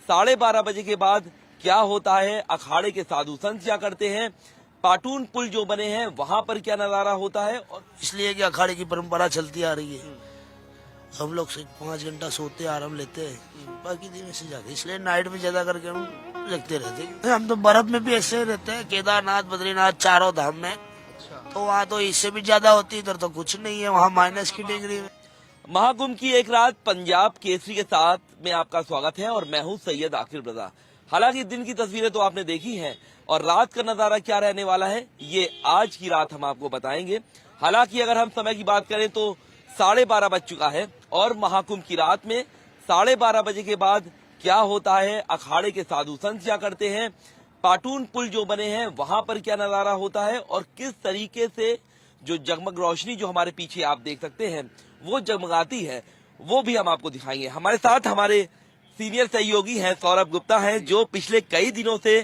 12:30 बजे के बाद क्या होता है, अखाड़े के साधु संत क्या करते हैं, पाटून पुल जो बने हैं वहां पर क्या नजारा होता है। और इसलिए कि अखाड़े की परंपरा चलती आ रही है। हम लोग सिर्फ 5 घंटा सोते आराम लेते हैं, बाकी दिन ऐसे जाते, इसलिए नाइट में ज्यादा करके हम लगते रहते हैं। हम तो बर्फ में भी ऐसे रहते हैं, केदारनाथ बद्रीनाथ चारों धाम में। तो वहाँ तो इससे भी ज्यादा होती है, इधर तो कुछ नहीं है, वहाँ माइनस की डिग्री में। महाकुंभ की एक रात पंजाब केसरी के साथ में आपका स्वागत है और मैं हूं सैयद आकिब रजा। हालांकि दिन की तस्वीरें तो आपने देखी हैं और रात का नजारा क्या रहने वाला है ये आज की रात हम आपको बताएंगे। हालांकि अगर हम समय की बात करें तो 12:30 बज चुका है और महाकुंभ की रात में 12:30 बजे के बाद क्या होता है, अखाड़े के साधु संत क्या करते हैं, पाटून पुल जो बने हैं वहां पर क्या नजारा होता है और किस तरीके से जो जगमग रोशनी जो हमारे पीछे आप देख सकते हैं वो जगमगाती है, वो भी हम आपको दिखाएंगे। हमारे साथ हमारे सीनियर सहयोगी हैं सौरभ गुप्ता हैं, जो पिछले कई दिनों से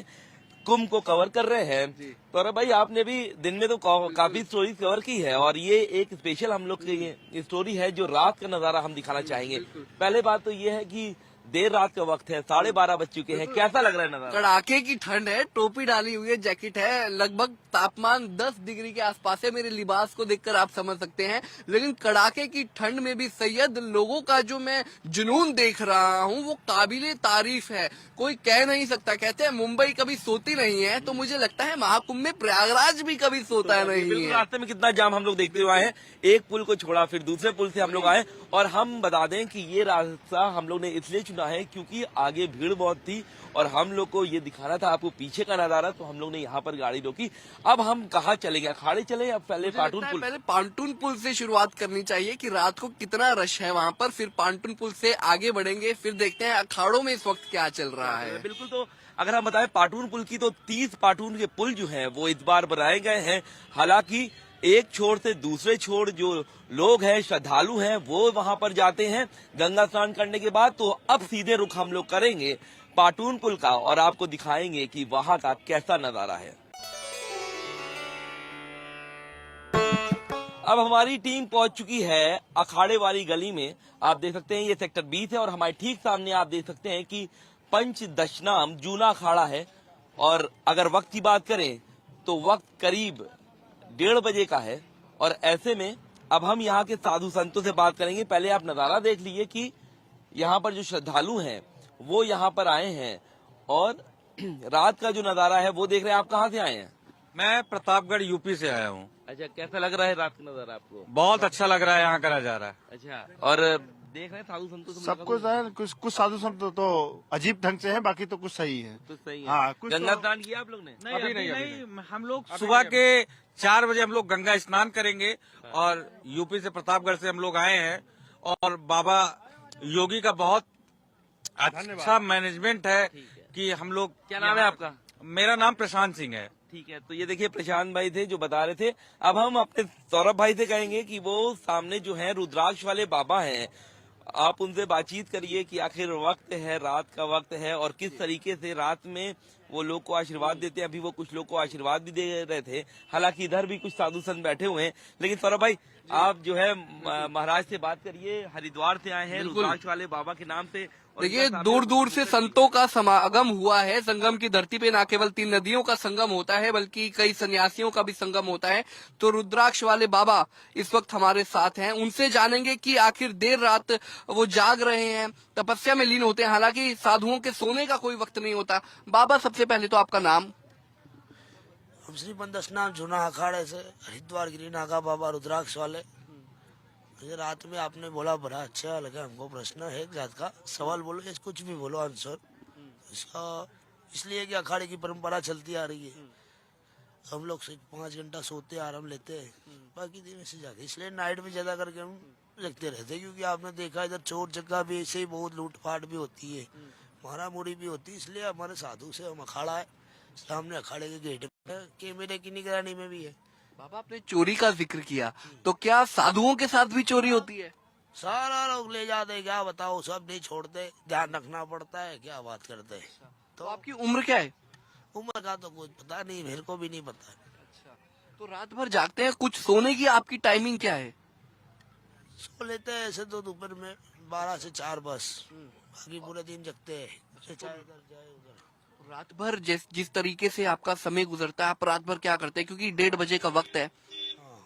कुंभ को कवर कर रहे हैं। सौरभ भाई, आपने भी दिन में तो काफी स्टोरीज कवर की है और ये एक स्पेशल हम लोग की स्टोरी है जो रात का नजारा हम दिखाना चाहेंगे। पहले बात तो ये है कि देर रात का वक्त है, 12:30 बज चुके हैं, कैसा लग रहा है नजारा? कड़ाके की ठंड है, टोपी डाली हुई है, जैकेट है, लगभग तापमान 10 डिग्री के आसपास है। मेरे लिबास को देखकर आप समझ सकते हैं। लेकिन कड़ाके की ठंड में भी सैयद लोगों का जो मैं जुनून देख रहा हूँ वो काबिले तारीफ है। कोई कह नहीं सकता, कहते हैं मुंबई कभी सोती नहीं है, तो मुझे लगता है महाकुंभ में प्रयागराज भी कभी सोता नहीं है। रास्ते में कितना जाम हम लोग देखते हुए आए हैं, एक पुल को छोड़ा फिर दूसरे पुल से हम लोग आए। और हम बता दें कि ये रास्ता हम लोग ने इसलिए चुना है क्योंकि आगे भीड़ बहुत थी और हम लोग को ये दिखाना था आपको पीछे का नजारा, तो हम लोग ने यहाँ पर गाड़ी रोकी। अब हम कहाँ चलेंगे, अखाड़े चले या पहले पाटून पुल? पहले पाटून पुल से शुरुआत करनी चाहिए कि रात को कितना रश है वहाँ पर, फिर पाटून पुल से आगे बढ़ेंगे, फिर देखते हैं अखाड़ों में इस वक्त क्या चल रहा है। बिल्कुल, तो अगर हम बताएं पाटून पुल की तो 30 पाटून के पुल जो हैं वो इस बार बनाए गए हैं। हालांकि एक छोर से दूसरे छोर जो लोग हैं, श्रद्धालु हैं, वो वहां पर जाते हैं गंगा स्नान करने के बाद। तो अब सीधे रुख हम लोग करेंगे पाटून पुल का और आपको दिखाएंगे कि वहां का कैसा नजारा है। अब हमारी टीम पहुंच चुकी है अखाड़े वाली गली में। आप देख सकते हैं ये सेक्टर 20 है और हमारे ठीक सामने आप देख सकते हैं कि पंच दशनाम जूना अखाड़ा है। और अगर वक्त की बात करें तो वक्त करीब 1:30 बजे का है और ऐसे में अब हम यहाँ के साधु संतों से बात करेंगे। पहले आप नजारा देख लीजिए कि यहाँ पर जो श्रद्धालु हैं वो यहाँ पर आए हैं और रात का जो नजारा है वो देख रहे हैं। आप कहाँ से आए हैं? मैं प्रतापगढ़ यूपी से आया हूँ। अच्छा, कैसा लग रहा है रात का नजारा आपको? बहुत अच्छा लग रहा है यहाँ का नजारा। अच्छा, और देख रहे हैं साधु संतों से सब कुछ है, कुछ साधु संत तो अजीब ढंग से हैं, बाकी तो कुछ सही है। तो सही है। हाँ, कुछ गंगा तो- स्नान किया आप लोग ने? अभी नहीं। हम लोग सुबह के 4 बजे हम लोग गंगा स्नान करेंगे और यूपी से प्रतापगढ़ से हम लोग आए हैं और बाबा योगी का बहुत अच्छा मैनेजमेंट है कि हम लोग। क्या नाम है आपका? मेरा नाम प्रशांत सिंह है। ठीक है, तो ये देखिए प्रशांत भाई थे जो बता रहे थे। अब हम अपने सौरभ भाई से कहेंगे कि वो सामने जो है रुद्राक्ष वाले बाबा हैं, आप उनसे बातचीत करिए कि आखिर वक्त है, रात का वक्त है और किस तरीके से रात में वो लोग को आशीर्वाद देते हैं। अभी वो कुछ लोग को आशीर्वाद भी दे रहे थे, हालांकि इधर भी कुछ साधु संत बैठे हुए हैं। लेकिन सौरभ भाई, आप जो है महाराज से बात करिए, हरिद्वार से आए हैं रुद्राक्ष वाले बाबा के नाम से। देखिए, दूर दूर से संतों का समागम हुआ है। संगम की धरती पे न केवल 3 नदियों का संगम होता है बल्कि कई सन्यासियों का भी संगम होता है। तो रुद्राक्ष वाले बाबा इस वक्त हमारे साथ हैं, उनसे जानेंगे कि आखिर देर रात वो जाग रहे हैं, तपस्या में लीन होते हैं। हालांकि साधुओं के सोने का कोई वक्त नहीं होता। बाबा, सबसे पहले तो आपका नाम? हम श्री पंदशनाम जूना अखाड़े से हरिद्वार गिरी नागा बाबा रुद्राक्ष वाले। ये रात में आपने बोला बड़ा अच्छा लगा हमको। प्रश्न है एक जात का सवाल, बोलो या कुछ भी बोलो आंसर इसका। इसलिए कि अखाड़े की परंपरा चलती आ रही है। हम लोग सिर्फ 5 घंटा सोते आराम लेते हैं, बाकी दिन ऐसे जाते, इसलिए नाइट में ज्यादा करके हम लगते रहते हैं। क्योंकि आपने देखा इधर चोर जगह भी ऐसे ही बहुत लूटपाट भी होती है, मारा मुड़ी भी होती है। इसलिए हमारे साधु से हम अखाड़ा है, सामने अखाड़े के गेट में कैमरे की निगरानी में भी है। बाबा, आपने चोरी का जिक्र किया, तो क्या साधुओं के साथ भी चोरी होती है? सारा लोग ले जाते, क्या बताओ, सब नहीं छोड़ते, ध्यान रखना पड़ता है, क्या बात करते हैं। तो आपकी उम्र क्या है? उम्र का तो कुछ पता नहीं, मेरे को भी नहीं पता। अच्छा, तो रात भर जागते हैं, कुछ सोने की आपकी टाइमिंग क्या है? सो लेते हैं ऐसे तो दोपहर में 12 से 4 बस, बाकी पूरे दिन जगते हैं, चाहे इधर जाए उधर। रात भर जिस तरीके से आपका समय गुजरता है, आप रात भर क्या करते हैं, क्योंकि 1:30 बजे का वक्त है। हाँ,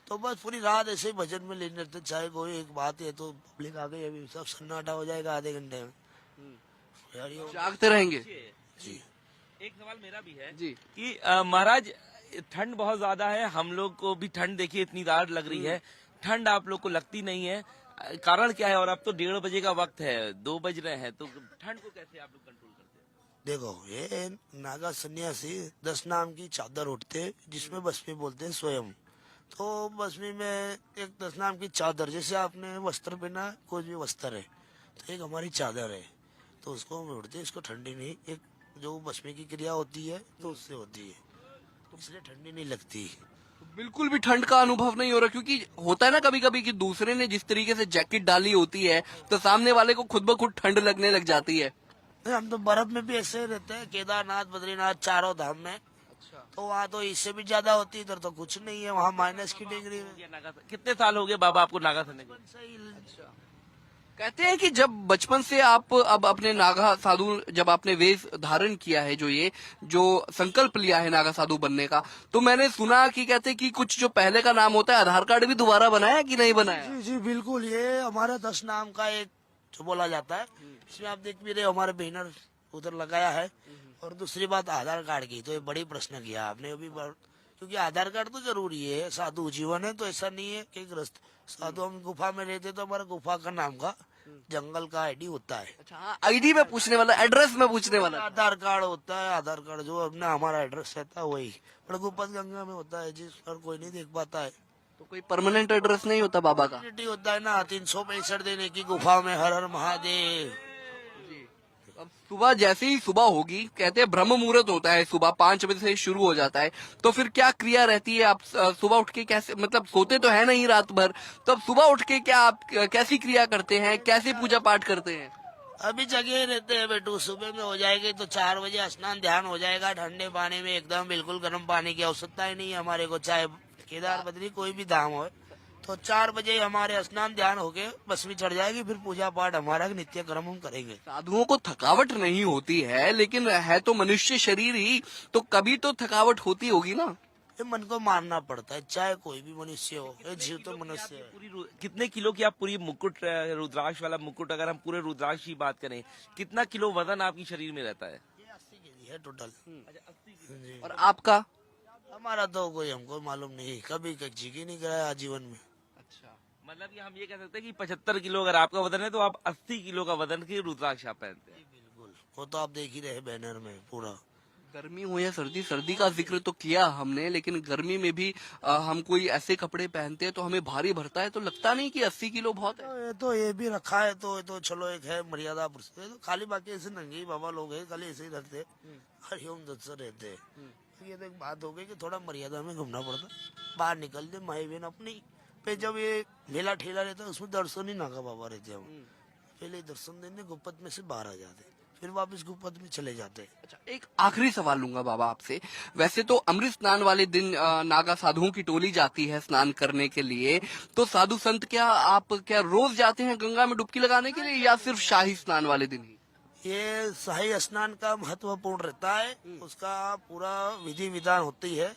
तो बस पूरी रात ऐसे ही भजन में लीन रहते। चाहे कोई एक बात है तो पब्लिक आ गई, अभी सब सन्नाटा हो जाएगा आधे घंटे में। यार ये जागते रहेंगे जी। एक सवाल मेरा भी है जी। कि महाराज ठंड बहुत ज्यादा है, हम लोग को भी ठंड देखिए इतनी रात लग रही है, ठंड आप लोग को लगती नहीं है, कारण क्या है? और अब तो 1:30 बजे का वक्त है, 2 बज रहे हैं, तो ठंड को कैसे आप लोग कंट्रोल करते हैं? देखो, ये नागा सन्यासी 10 नाम की चादर उठते, जिसमें बसमी बोलते हैं स्वयं। तो बसमी में एक 10 नाम की चादर, जैसे आपने वस्त्र पहना, कोई भी वस्त्र है तो एक हमारी चादर है, तो उसको हम उड़ते, इसको ठंडी नहीं, एक जो बसमी की क्रिया होती है तो उससे होती है, तो इसलिए ठंडी नहीं लगती। बिल्कुल भी ठंड का अनुभव नहीं हो रहा, क्योंकि होता है ना कभी कभी कि दूसरे ने जिस तरीके से जैकेट डाली होती है तो सामने वाले को खुद ब खुद ठंड लगने लग जाती है। नहीं, हम तो बर्फ में भी ऐसे रहते हैं, केदारनाथ बद्रीनाथ चारों धाम में। तो वहाँ तो इससे भी ज्यादा होती है, इधर तो कुछ नहीं है, वहाँ माइनस की डिग्री में। कितने साल हो गए बाबा आपको नागा सुनने के? कहते हैं कि जब बचपन से आप अब अपने नागा साधु, जब आपने वेश धारण किया है, जो संकल्प लिया है नागा साधु बनने का, तो मैंने सुना कि कहते हैं कि कुछ जो पहले का नाम होता है, आधार कार्ड भी दोबारा बनाया कि नहीं बनाया? जी जी बिल्कुल, ये हमारा 10 नाम का एक जो बोला जाता है, इसमें आप देख भी रहे हो हमारे बैनर उधर लगाया है। और दूसरी बात आधार कार्ड की, तो ये बड़ी प्रश्न किया आपने अभी, क्योंकि आधार कार्ड तो जरूरी है, साधु जीवन है, तो ऐसा नहीं है कि ग्रस्त साधु हम गुफा में रहते तो हमारा गुफा का नाम का जंगल का आईडी होता है। अच्छा, आईडी में पूछने वाला, एड्रेस में पूछने वाला। आधार कार्ड होता है, आधार कार्ड जो अपना हमारा एड्रेस रहता है वही, पर गुप्त गंगा में होता है जिस पर कोई नहीं देख पाता है। तो कोई परमानेंट एड्रेस नहीं होता बाबा का? Identity होता है ना, 365 दिन की गुफा में, हर हर महादेव। अब सुबह जैसे ही सुबह होगी, कहते हैं ब्रह्म मुहूर्त होता है, सुबह 5 बजे से शुरू हो जाता है, तो फिर क्या क्रिया रहती है? आप सुबह उठ के कैसे, मतलब सोते तो है नहीं रात भर, तो अब सुबह उठ के क्या आप कैसी क्रिया करते हैं, कैसे पूजा पाठ करते हैं? अभी जगह रहते हैं बेटू, सुबह में हो जाएगी तो 4 बजे स्नान ध्यान हो जाएगा, ठंडे पानी में एकदम, बिल्कुल गर्म पानी की आवश्यकता ही नहीं है हमारे को, चाहे केदार बद्री कोई भी धाम हो। तो 4 बजे हमारे स्नान ध्यान होके बसमी चढ़ जाएगी, फिर पूजा पाठ हमारा नित्य कर्म हम करेंगे। साधुओं को थकावट नहीं होती है, लेकिन है तो मनुष्य शरीर ही, तो कभी तो थकावट होती होगी ना? ये मन को मानना पड़ता है, चाहे कोई भी मनुष्य हो, ये जीव तो मनुष्य है। कितने किलो की आप पूरी मुकुट, रुद्राक्ष वाला मुकुट, अगर हम पूरे रुद्राक्ष की बात करें, कितना किलो वजन आपकी शरीर में रहता है? ये 80 kg है टोटल। जी। और आपका? हमारा तो कोई हमको मालूम नहीं, कभी जी की नहीं कराया जीवन में। अच्छा, मतलब कि हम ये कह सकते हैं कि 75 किलो अगर आपका वजन है तो आप 80 किलो का वजन की रुद्राक्ष आप पहनते हैं। बिल्कुल, वो तो आप देख ही रहे बैनर में पूरा। गर्मी हो या सर्दी, सर्दी का जिक्र तो किया हमने, लेकिन गर्मी में भी हम कोई ऐसे कपड़े पहनते हैं तो हमें भारी भरता है, तो लगता नहीं कि 80 किलो बहुत है? तो ये भी रखा है, तो ये तो चलो एक है मर्यादा पुरुष, तो खाली बाकी ऐसे नंगे बाबा लोग हैं, खाली ऐसे ही रहते, हरिओम दत्त रहते हैं। ये तो एक बात हो गई कि थोड़ा मर्यादा में घूमना पड़ता, बाहर निकलते माई बहन अपनी पे, जब ये मेला ठेला रहता है उसमें दर्शन ही नागा बाबा रहते हैं, पहले दर्शन देने गुप्त में से बाहर आ जाते, फिर वापस गुप्त में चले जाते। अच्छा, एक आखिरी सवाल लूंगा बाबा आपसे। वैसे तो अमृत स्नान वाले दिन नागा साधुओं की टोली जाती है स्नान करने के लिए, तो साधु संत आप क्या रोज जाते हैं गंगा में डुबकी लगाने के लिए, या सिर्फ शाही स्नान वाले दिन ही? ये शाही स्नान का महत्वपूर्ण रहता है, उसका पूरा विधि विधान होती है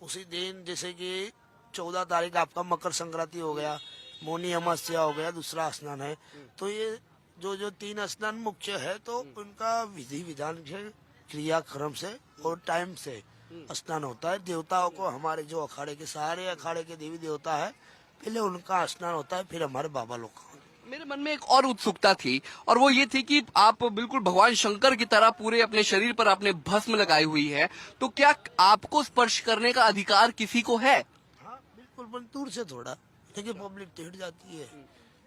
उसी दिन, जैसे कि 14 तारीख आपका मकर संक्रांति हो गया, मौनी अमावस्या हो गया, दूसरा स्नान है, तो ये जो 3 स्नान मुख्य है, तो उनका विधि विधान से, क्रियाक्रम से और टाइम से स्नान होता है। देवताओं को, हमारे जो अखाड़े के सारे अखाड़े के देवी देवता है, पहले उनका स्नान होता है, फिर हमारे बाबा लोग का। मेरे मन में एक और उत्सुकता थी, और वो ये थी कि आप बिल्कुल भगवान शंकर की तरह पूरे अपने शरीर पर आपने भस्म लगाई हुई है, तो क्या आपको स्पर्श करने का अधिकार किसी को है? हाँ बिल्कुल, पर दूर से थोड़ा, क्योंकि पब्लिक टेढ़ जाती है,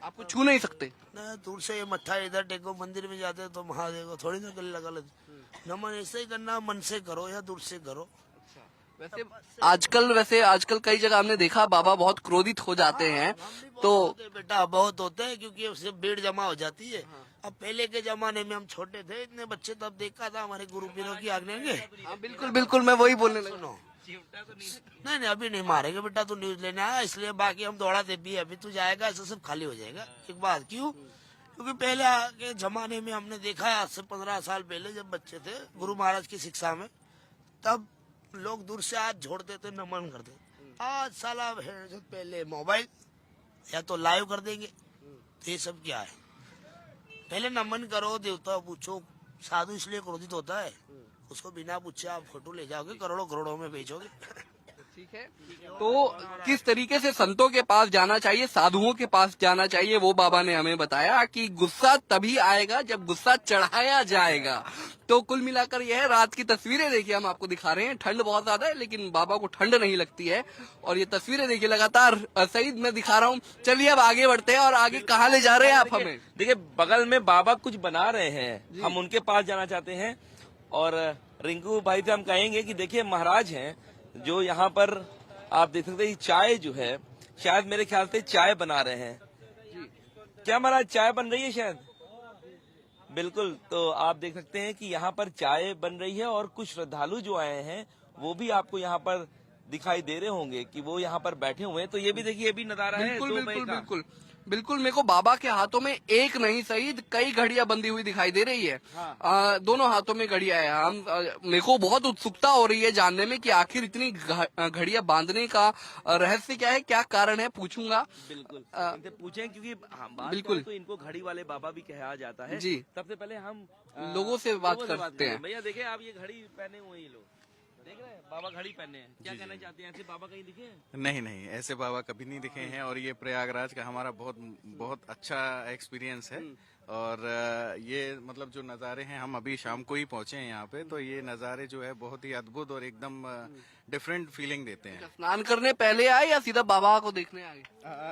आपको छू नहीं सकते? न दूर से, ये मत्था इधर टेको, मंदिर में जाते तो महादेव को थोड़ी ना गले लगा लेते, नमन ऐसे ही करना, मन से करो या दूर से करो। वैसे आजकल कई जगह हमने देखा बाबा बहुत क्रोधित हो जाते हैं, तो बेटा बहुत होते हैं, क्योंकि उससे भीड़ जमा हो जाती है। अब पहले के जमाने में हम छोटे थे, इतने बच्चे, तब देखा था हमारे गुरु पीरों की आज्ञा के। हाँ, बिल्कुल बिल्कुल, मैं वही बोलने लगा। सुनो, नहीं अभी नहीं मारेंगे बेटा, तू न्यूज लेने आया इसलिए, बाकी हम दौड़ाते भी, अभी तू जाएगा ऐसा सब खाली हो जाएगा। एक बात क्यों, क्योंकि पहले के जमाने में हमने देखा है, आज से 15 साल पहले जब बच्चे थे गुरु महाराज की शिक्षा में, तब लोग दूर से हाथ जोड़ते थे, नमन करते थे। आज साला पहले मोबाइल या तो लाइव कर देंगे, तो ये सब क्या है? पहले नमन करो, देवता पूछो। साधु इसलिए क्रोधित होता है, उसको बिना पूछे आप फोटो ले जाओगे, करोड़ों करोड़ों में बेचोगे। ठीक है, तो किस तरीके से संतों के पास जाना चाहिए, साधुओं के पास जाना चाहिए, वो बाबा ने हमें बताया कि गुस्सा तभी आएगा जब गुस्सा चढ़ाया जाएगा। तो कुल मिलाकर यह है, रात की तस्वीरें देखिए हम आपको दिखा रहे हैं। ठंड बहुत ज्यादा है लेकिन बाबा को ठंड नहीं लगती है, और ये तस्वीरें देखिए लगातार सईद मैं दिखा रहा हूँ। चलिए अब आगे बढ़ते हैं, और आगे कहाँ ले जा रहे हैं आप हमें? देखिए बगल में बाबा कुछ बना रहे हैं, हम उनके पास जाना चाहते हैं। और रिंकू भाई से हम कहेंगे कि देखिए महाराज हैं जो यहाँ पर आप देख सकते हैं, चाय जो है शायद मेरे ख्याल से चाय बना रहे हैं। क्या महाराज चाय बन रही है शायद? बिल्कुल, तो आप देख सकते हैं कि यहाँ पर चाय बन रही है, और कुछ श्रद्धालु जो आए हैं वो भी आपको यहाँ पर दिखाई दे रहे होंगे कि वो यहाँ पर बैठे हुए हैं। तो ये भी देखिए, ये भी नजारा है। बिल्कुल 2 मई बिल्कुल का। बिल्कुल बिल्कुल। मेरे को बाबा के हाथों में एक नहीं सही कई घड़ियां बंधी हुई दिखाई दे रही है। दोनों हाथों में घड़ियां है। मेरे को बहुत उत्सुकता हो रही है जानने में कि आखिर इतनी घड़ियां बांधने का रहस्य क्या है, क्या कारण है, पूछूंगा। बिल्कुल इनसे पूछें, क्योंकि बिल्कुल। तो इनको घड़ी वाले बाबा भी कहा जाता है जी। सबसे पहले हम लोगों से बात करते हैं। भैया देखिए, आप ये घड़ी पहने हुए हैं, ये लोग देख रहे हैं, बाबा घड़ी पहने हैं। क्या कहना चाहते हैं, ऐसे बाबा कहीं दिखे हैं? नहीं नहीं, ऐसे बाबा कभी नहीं दिखे हैं, और ये प्रयागराज का हमारा बहुत बहुत अच्छा एक्सपीरियंस है। और ये मतलब जो नज़ारे हैं, हम अभी शाम को ही पहुंचे हैं यहाँ पे, तो ये नज़ारे जो है बहुत ही अद्भुत और एकदम डिफरेंट फीलिंग देते हैं। स्नान करने पहले आए या सीधा बाबा को देखने आए?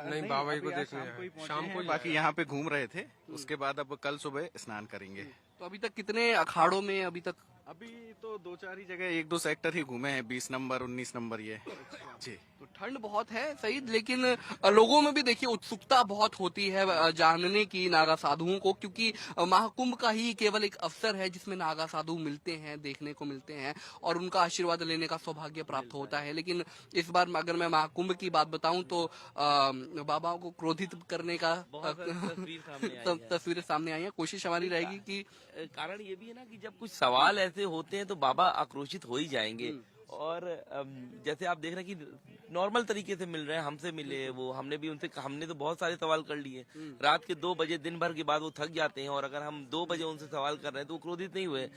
नहीं, बाबा जी को देखने शाम को, बाकी यहाँ पे घूम रहे थे, उसके बाद अब कल सुबह स्नान करेंगे। तो अभी तक कितने अखाड़ों में अभी तक? अभी तो 2-4 ही जगह, 1-2 सेक्टर ही घूमे हैं, 20 नंबर 19 नंबर ये। जी। तो ठंड बहुत है सही, लेकिन लोगों में भी देखिए उत्सुकता बहुत होती है जानने की नागा साधुओं को, क्योंकि महाकुंभ का ही केवल एक अवसर है जिसमें नागा साधु मिलते हैं, देखने को मिलते हैं, और उनका आशीर्वाद लेने का सौभाग्य प्राप्त होता है। लेकिन इस बार अगर मैं महाकुंभ की बात बताऊं तो बाबा को क्रोधित करने का तस्वीरें सामने आई है। कोशिश हमारी रहेगी कि कारण ये भी है ना कि जब कुछ सवाल ऐसे होते हैं तो बाबा आक्रोशित हो ही जाएंगे। और जैसे आप देख रहे हैं कि नॉर्मल तरीके से मिल रहे हैं, हमसे मिले वो, हमने भी उनसे, हमने तो बहुत सारे सवाल कर लिए। रात के 2 बजे, दिन भर के बाद वो थक जाते हैं, और अगर हम 2 बजे उनसे सवाल कर रहे हैं तो वो क्रोधित नहीं हुए।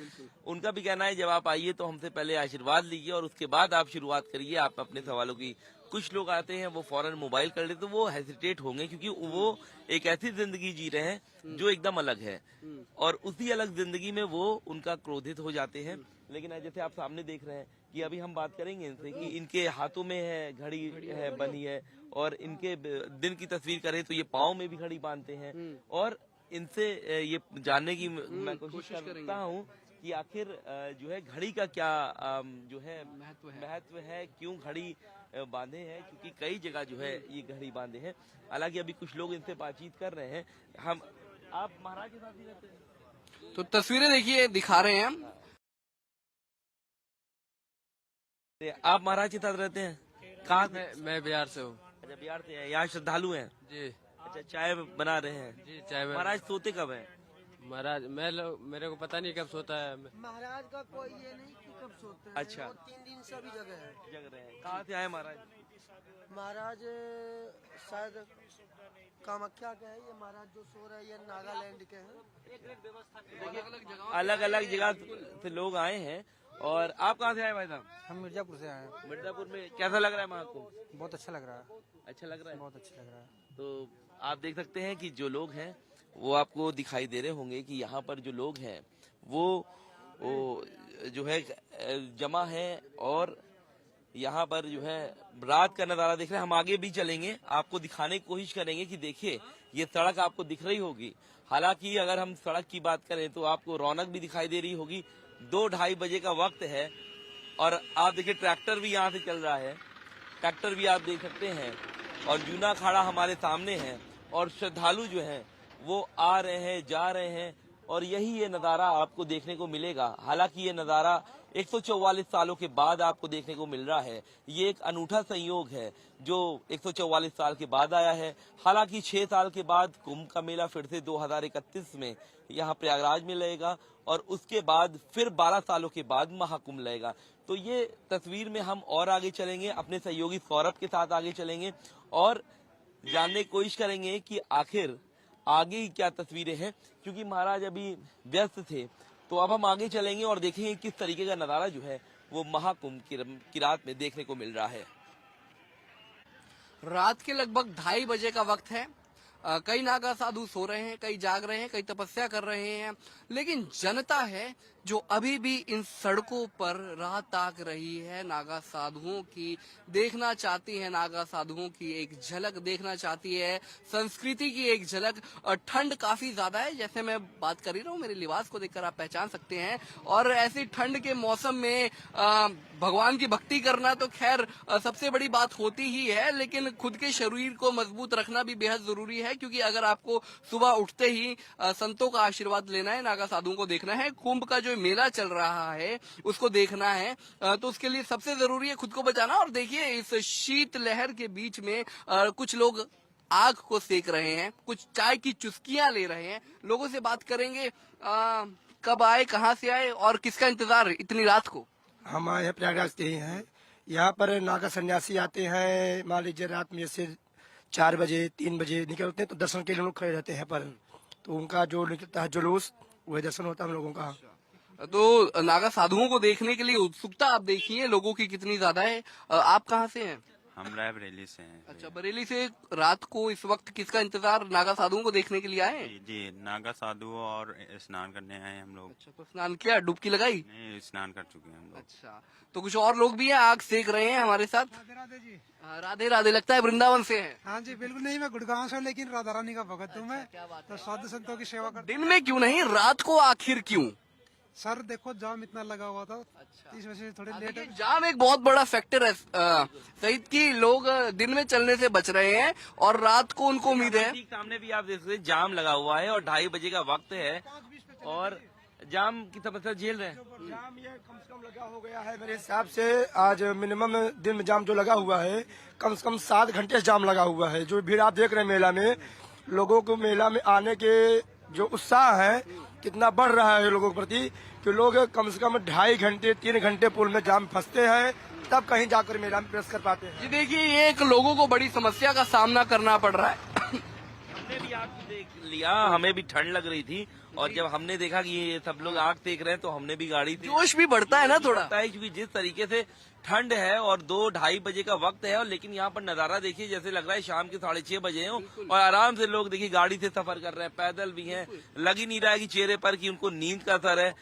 उनका भी कहना है जब आप आइए तो हमसे पहले आशीर्वाद लीजिए और उसके बाद आप शुरुआत करिए आप अपने सवालों की। कुछ लोग आते हैं वो फौरन मोबाइल कर लेते, तो वो हेसिटेट होंगे, क्योंकि वो एक ऐसी जिंदगी जी रहे हैं जो एकदम अलग है, और उसी अलग जिंदगी में वो उनका क्रोधित हो जाते हैं। लेकिन जैसे आप सामने देख रहे हैं कि अभी हम बात करेंगे इनसे कि इनके हाथों में है घड़ी है बनी है, और इनके दिन की तस्वीर करें तो ये पाँव में भी घड़ी बांधते हैं। और इनसे ये जानने की मैं कोशिश करता हूँ कि आखिर जो है घड़ी का क्या जो है महत्व है, क्यों घड़ी बांधे हैं, क्योंकि कई जगह जो है ये घड़ी बांधे हैं। हालांकि अभी कुछ लोग इनसे बातचीत कर रहे हैं। हम आप महाराज के साथ ही रहते हैं, तो तस्वीरें देखिए दिखा रहे हैं हम। आप महाराज के साथ रहते हैं? कहाँ? मैं बिहार से हूँ। अच्छा, बिहार से हैं, यहाँ श्रद्धालु हैं। जी अच्छा, चाय बना रहे हैं। जी, चाय में महाराज सोते कब हैं? महाराज मेरे को पता नहीं कब सोता है। महाराज का कोई ये नहीं कि कब सोते हैं। अच्छा। वो 3 दिन से अभी जगह है। जग रहे हैं। कहाँ से आए महाराज? महाराज शायद कामाख्या के है ये महाराज जो सो रहे हैं, ये नागालैंड के हैं। अलग अलग जगह से लोग आए हैं। और आप कहाँ से आए भाई साहब? हम मिर्जापुर से आए हैं। मिर्जापुर में कैसा लग रहा है महाकुंभ? बहुत अच्छा लग रहा है। अच्छा लग रहा है? बहुत अच्छा लग रहा है। तो आप देख सकते हैं कि जो लोग हैं वो आपको दिखाई दे रहे होंगे कि यहाँ पर जो लोग हैं वो जो है जमा है, और यहाँ पर जो है रात का नजारा देख रहे हैं। हम आगे भी चलेंगे, आपको दिखाने की कोशिश करेंगे कि देखिए ये सड़क आपको दिख रही होगी। हालांकि अगर हम सड़क की बात करें तो आपको रौनक भी दिखाई दे रही होगी। 2-2:30 बजे का वक्त है, और आप देखिए ट्रैक्टर भी यहाँ से चल रहा है, ट्रैक्टर भी आप देख सकते हैं, और जूना अखाड़ा हमारे सामने है, और श्रद्धालु जो हैं वो आ रहे हैं, जा रहे हैं, और यही ये नज़ारा आपको देखने को मिलेगा। हालांकि ये नज़ारा 144 सालों के बाद आपको देखने को मिल रहा है। ये एक अनूठा संयोग है जो 144 साल के बाद आया है। हालांकि 6 साल के बाद कुंभ का मेला फिर से 2031 में यहाँ प्रयागराज में लगेगा और उसके बाद फिर 12 सालों के बाद महाकुंभ लगेगा। तो ये तस्वीर में हम और आगे चलेंगे, अपने सहयोगी सौरभ के साथ आगे चलेंगे और जानने की कोशिश करेंगे कि आखिर आगे क्या तस्वीरें हैं, क्योंकि महाराज अभी व्यस्त थे। तो अब हम आगे चलेंगे और देखेंगे किस तरीके का नजारा जो है वो महाकुंभ की रात में देखने को मिल रहा है। रात के लगभग 2:30 बजे का वक्त है। कई नागा साधु सो रहे हैं, कई जाग रहे हैं, कई तपस्या कर रहे हैं, लेकिन जनता है जो अभी भी इन सड़कों पर राह ताक रही है। नागा साधुओं की देखना चाहती है, नागा साधुओं की एक झलक देखना चाहती है, संस्कृति की एक झलक। और ठंड काफी ज्यादा है, जैसे मैं बात कर ही रहा हूँ, मेरे लिबास को देखकर आप पहचान सकते हैं। और ऐसी ठंड के मौसम में भगवान की भक्ति करना तो खैर सबसे बड़ी बात होती ही है, लेकिन खुद के शरीर को मजबूत रखना भी बेहद जरूरी है, क्योंकि अगर आपको सुबह उठते ही संतों का आशीर्वाद लेना है, नागा साधुओं को देखना है, कुंभ का जो मेला चल रहा है उसको देखना है, तो उसके लिए सबसे जरूरी है खुद को बचाना। और देखिए इस शीत लहर के बीच में कुछ लोग आग को सेक रहे हैं, कुछ चाय की चुस्कियां ले रहे हैं। लोगों से बात करेंगे, कब आए, कहाँ से आए और किसका इंतजार इतनी रात को? हम आए हैं प्रयागराज से ही हैं। यहाँ पर नागा सन्यासी आते हैं, मान लीजिए रात में से 4 बजे 3 बजे निकलते हैं, तो दर्शन के लिए लोग खड़े रहते हैं पर, तो उनका जो निकलता है जुलूस वही दर्शन होता है हम लोगों का। तो नागा साधुओं को देखने के लिए उत्सुकता आप देखिए लोगों की कितनी ज्यादा है। आप कहाँ से हैं? हम रायबरेली से हैं। अच्छा, बरेली से। रात को इस वक्त किसका इंतजार, नागा साधुओं को देखने के लिए आए हैं? जी नागा साधु और स्नान करने आए हैं हम लोग। अच्छा, तो स्नान किया, डुबकी लगाई? नहीं, स्नान कर चुके हैं हम लोग। अच्छा, तो कुछ और लोग भी हैं आग सेक रहे हैं हमारे साथ। राधे राधे जी। राधे राधे, लगता है वृंदावन से है। हाँ जी बिल्कुल, नहीं मैं गुड़गांव से हूँ, लेकिन राधा रानी का भगत हूँ मैं, तो साधु संतों की सेवा कर। दिन में क्यों नहीं, रात को आखिर क्यों? सर देखो जाम इतना लगा हुआ था, इस वजह से थोड़े लेट देखिए, जाम एक बहुत बड़ा फैक्टर है सहित की लोग दिन में चलने से बच रहे हैं और रात को उनको उम्मीद है। ठीक सामने भी आप देख सकते हैं जाम लगा हुआ है और 2:30 बजे का वक्त है और जाम की समस्या झेल रहे हैं। जाम ये कम से कम लगा हो गया है मेरे हिसाब से, आज मिनिमम दिन में जाम जो लगा हुआ है कम से कम 7 घंटे जाम लगा हुआ है। जो भीड़ आप देख रहे हैं मेला में, लोगों को मेला में आने के जो उत्साह है कितना बढ़ रहा है लोगों के प्रति, कि लोग कम से कम 2.5 घंटे 3 घंटे पुल में जाम फंसते हैं तब कहीं जाकर मेला में प्रवेश कर पाते हैं। जी देखिए, ये एक लोगों को बड़ी समस्या का सामना करना पड़ रहा है। हमने भी आपको देख लिया, हमें भी ठंड लग रही थी और जब हमने देखा कि ये सब लोग आग सेक रहे हैं तो हमने भी गाड़ी से जोश भी बढ़ता है ना थोड़ा, क्योंकि जिस तरीके से ठंड है और 2-2:30 बजे का वक्त है, और लेकिन यहाँ पर नजारा देखिए जैसे लग रहा है शाम के 6:30 बजे हो और आराम से लोग देखिए गाड़ी से सफर कर रहे हैं, पैदल भी हैं। लग ही नहीं रहा है कि चेहरे पर कि उनको नींद का असर है।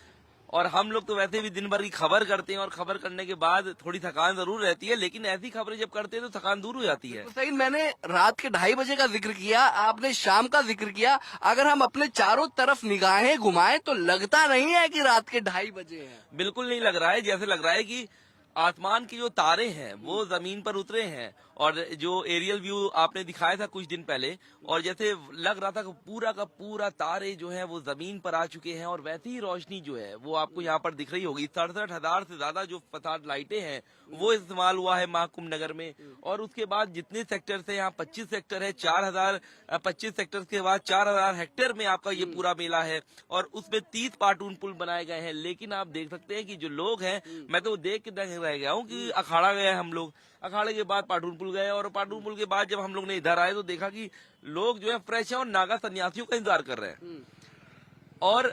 और हम लोग तो वैसे भी दिन भर की खबर करते हैं और खबर करने के बाद थोड़ी थकान जरूर रहती है, लेकिन ऐसी खबरें जब करते हैं तो थकान दूर हो जाती है। तो सही, मैंने रात के 2:30 बजे का जिक्र किया, आपने शाम का जिक्र किया। अगर हम अपने चारों तरफ निगाहें घुमाएं तो लगता नहीं है कि रात के 2:30 बजे हैं। बिल्कुल नहीं लग रहा है, जैसे लग रहा है कि आसमान के जो तारे हैं वो जमीन पर उतरे हैं। और जो एरियल व्यू आपने दिखाया था कुछ दिन पहले, और जैसे लग रहा था कि पूरा का पूरा तारे जो है वो जमीन पर आ चुके हैं और वैसी ही रोशनी जो है वो आपको यहाँ पर दिख रही होगी। 67,000 से ज्यादा जो फसाद लाइटें हैं वो इस्तेमाल हुआ है महाकुंभ नगर में। और उसके बाद जितने सेक्टर है, यहाँ 25 सेक्टर है, 25 सेक्टर के बाद 4000 हेक्टेयर में आपका ये पूरा मेला है और उसमें 30 पार्टून पुल बनाए गए हैं। लेकिन आप देख सकते हैं कि जो लोग हैं, मैं तो देख के रह गया हूँ कि अखाड़ा गए हम लोग, अखाड़े के बाद पाटून पुल गए और पाटून पुल के बाद जब हम लोग ने इधर आए तो देखा कि लोग जो है फ्रेश है और नागा सन्यासियों का इंतजार कर रहे हैं। और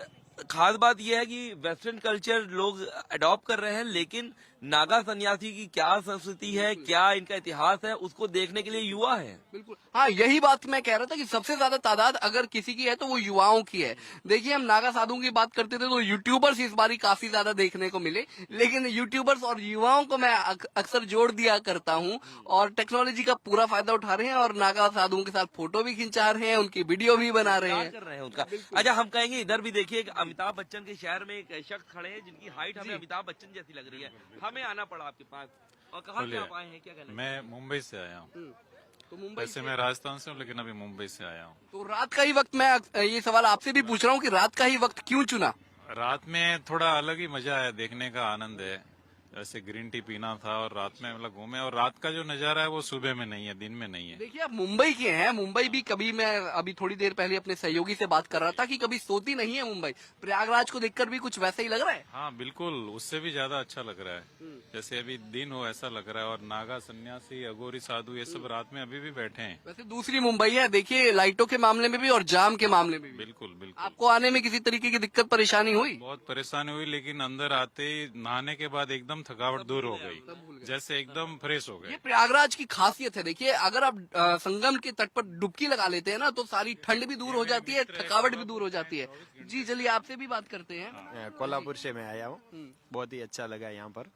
खास बात यह है कि वेस्टर्न कल्चर लोग अडॉप्ट कर रहे हैं, लेकिन नागा सन्यासी की क्या संस्कृति है, क्या इनका इतिहास है, उसको देखने के लिए युवा है। बिल्कुल, हाँ, यही बात मैं कह रहा था कि सबसे ज्यादा तादाद अगर किसी की है तो वो युवाओं की है। देखिए, हम नागा साधुओं की बात करते थे तो यूट्यूबर्स इस बारी काफी ज्यादा देखने को मिले, लेकिन यूट्यूबर्स और युवाओं को मैं अक्सर जोड़ दिया करता हूँ और टेक्नोलॉजी का पूरा फायदा उठा रहे हैं और नागा साधुओं के साथ फोटो भी खिंचा रहे हैं, उनकी वीडियो भी बना रहे हैं, कर रहे हैं उनका। अच्छा, हम कहेंगे इधर भी देखिए अमिताभ बच्चन के शहर में एक शख्स खड़े हैं जिनकी हाइट हमें अमिताभ बच्चन जैसी लग रही है। हमें आना पड़ा आपके पास, और कहाँ से आप आए हैं, क्या कहना है? मैं मुंबई से आया हूँ। तो मुंबई वैसे मैं राजस्थान से हूँ, लेकिन अभी मुंबई से आया हूँ। तो रात का ही वक्त, मैं ये सवाल आपसे भी पूछ रहा हूँ कि रात का ही वक्त क्यों चुना? रात में थोड़ा अलग ही मजा है, देखने का आनंद है। जैसे ग्रीन टी पीना था और रात में मतलब घूमे, और रात का जो नजारा है वो सुबह में नहीं है, दिन में नहीं है। देखिए आप मुंबई के हैं, मुंबई भी कभी, मैं अभी थोड़ी देर पहले अपने सहयोगी से बात कर रहा था कि कभी सोती नहीं है मुंबई। प्रयागराज को देखकर भी कुछ वैसा ही लग रहा है? हाँ बिल्कुल, उससे भी ज्यादा अच्छा लग रहा है। जैसे अभी दिन हो ऐसा लग रहा है, और नागा सन्यासी, अघोरी साधु, ये सब रात में अभी भी बैठे हैं। वैसे दूसरी मुंबई है, देखिए लाइटों के मामले में भी और जाम के मामले में भी। बिल्कुल बिल्कुल। आपको आने में किसी तरीके की दिक्कत परेशानी हुई? बहुत परेशानी हुई, लेकिन अंदर आते ही नहाने के बाद एकदम थकावट दूर हो गई, जैसे एकदम फ्रेश हो गए। ये प्रयागराज की खासियत है। देखिए अगर आप संगम के तट पर डुबकी लगा लेते हैं ना, तो सारी ठंड भी दूर हो जाती है, थकावट भी दूर हो जाती है। जी चलिए आपसे भी बात करते हैं। कोल्हापुर से मैं आया हूँ, बहुत ही अच्छा लगा यहाँ पर,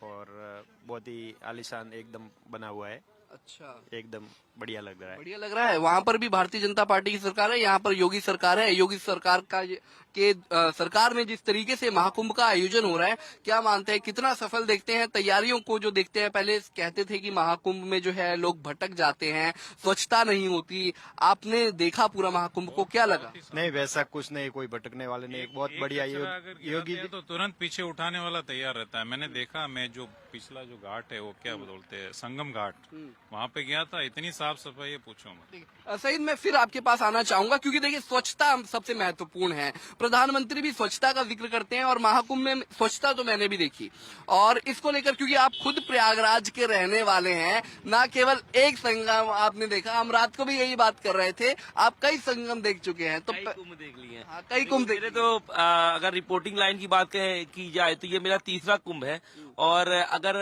और बहुत ही आलीशान एकदम बना हुआ है। अच्छा, एकदम बढ़िया लग रहा है। बढ़िया लग रहा है। वहाँ पर भी भारतीय जनता पार्टी की सरकार है, यहाँ पर योगी सरकार है। योगी सरकार सरकार में जिस तरीके से महाकुंभ का आयोजन हो रहा है, क्या मानते हैं कितना सफल देखते हैं तैयारियों को? जो देखते हैं, पहले कहते थे कि महाकुंभ में जो है लोग भटक जाते हैं, स्वच्छता नहीं होती। आपने देखा पूरा महाकुंभ को, क्या लगा? नहीं, वैसा कुछ नहीं, कोई भटकने वाले नहीं, बहुत बढ़िया। योगी तो तुरंत पीछे उठाने वाला तैयार रहता है। मैंने देखा, मैं जो पिछला जो घाट है वो क्या बोलते हैं, संगम घाट, वहाँ पे गया था, इतनी साफ सफाई है पूछो मत। सईद, मैं फिर आपके पास आना चाहूंगा, क्योंकि देखिए स्वच्छता सबसे महत्वपूर्ण है। प्रधानमंत्री भी स्वच्छता का जिक्र करते हैं, और महाकुंभ में स्वच्छता तो मैंने भी देखी। और इसको लेकर, क्योंकि आप खुद प्रयागराज के रहने वाले हैं, ना केवल एक संगम आपने देखा, हम रात को भी यही बात कर रहे थे, आप कई संगम देख चुके हैं। तो कई कुंभ देख लिए हैं। कई कुंभ देख। तो अगर रिपोर्टिंग लाइन की बात की जाए तो ये मेरा तीसरा कुंभ है। और अगर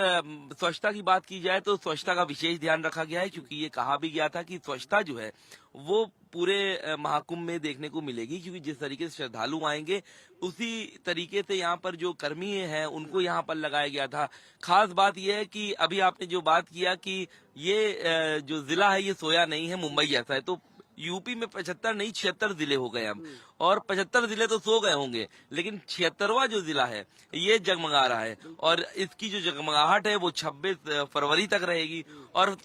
स्वच्छता की बात की जाए तो स्वच्छता का विशेष ध्यान रखा गया है, क्योंकि ये कहा भी गया था कि स्वच्छता जो है वो पूरे महाकुंभ में देखने को मिलेगी, क्योंकि जिस तरीके से श्रद्धालु आएंगे उसी तरीके से यहाँ पर जो कर्मी हैं उनको यहाँ पर लगाया गया था। खास बात यह है कि अभी आपने जो बात किया कि ये जो जिला है ये सोया नहीं है, मुंबई जैसा है, तो यूपी में 75 नहीं 76 जिले हो गए अब, और 75 जिले तो सो गए होंगे, लेकिन 76वां जो जिला है ये जगमगा रहा है। और इसकी जो जगमगाहट है वो 26 फरवरी तक रहेगी, और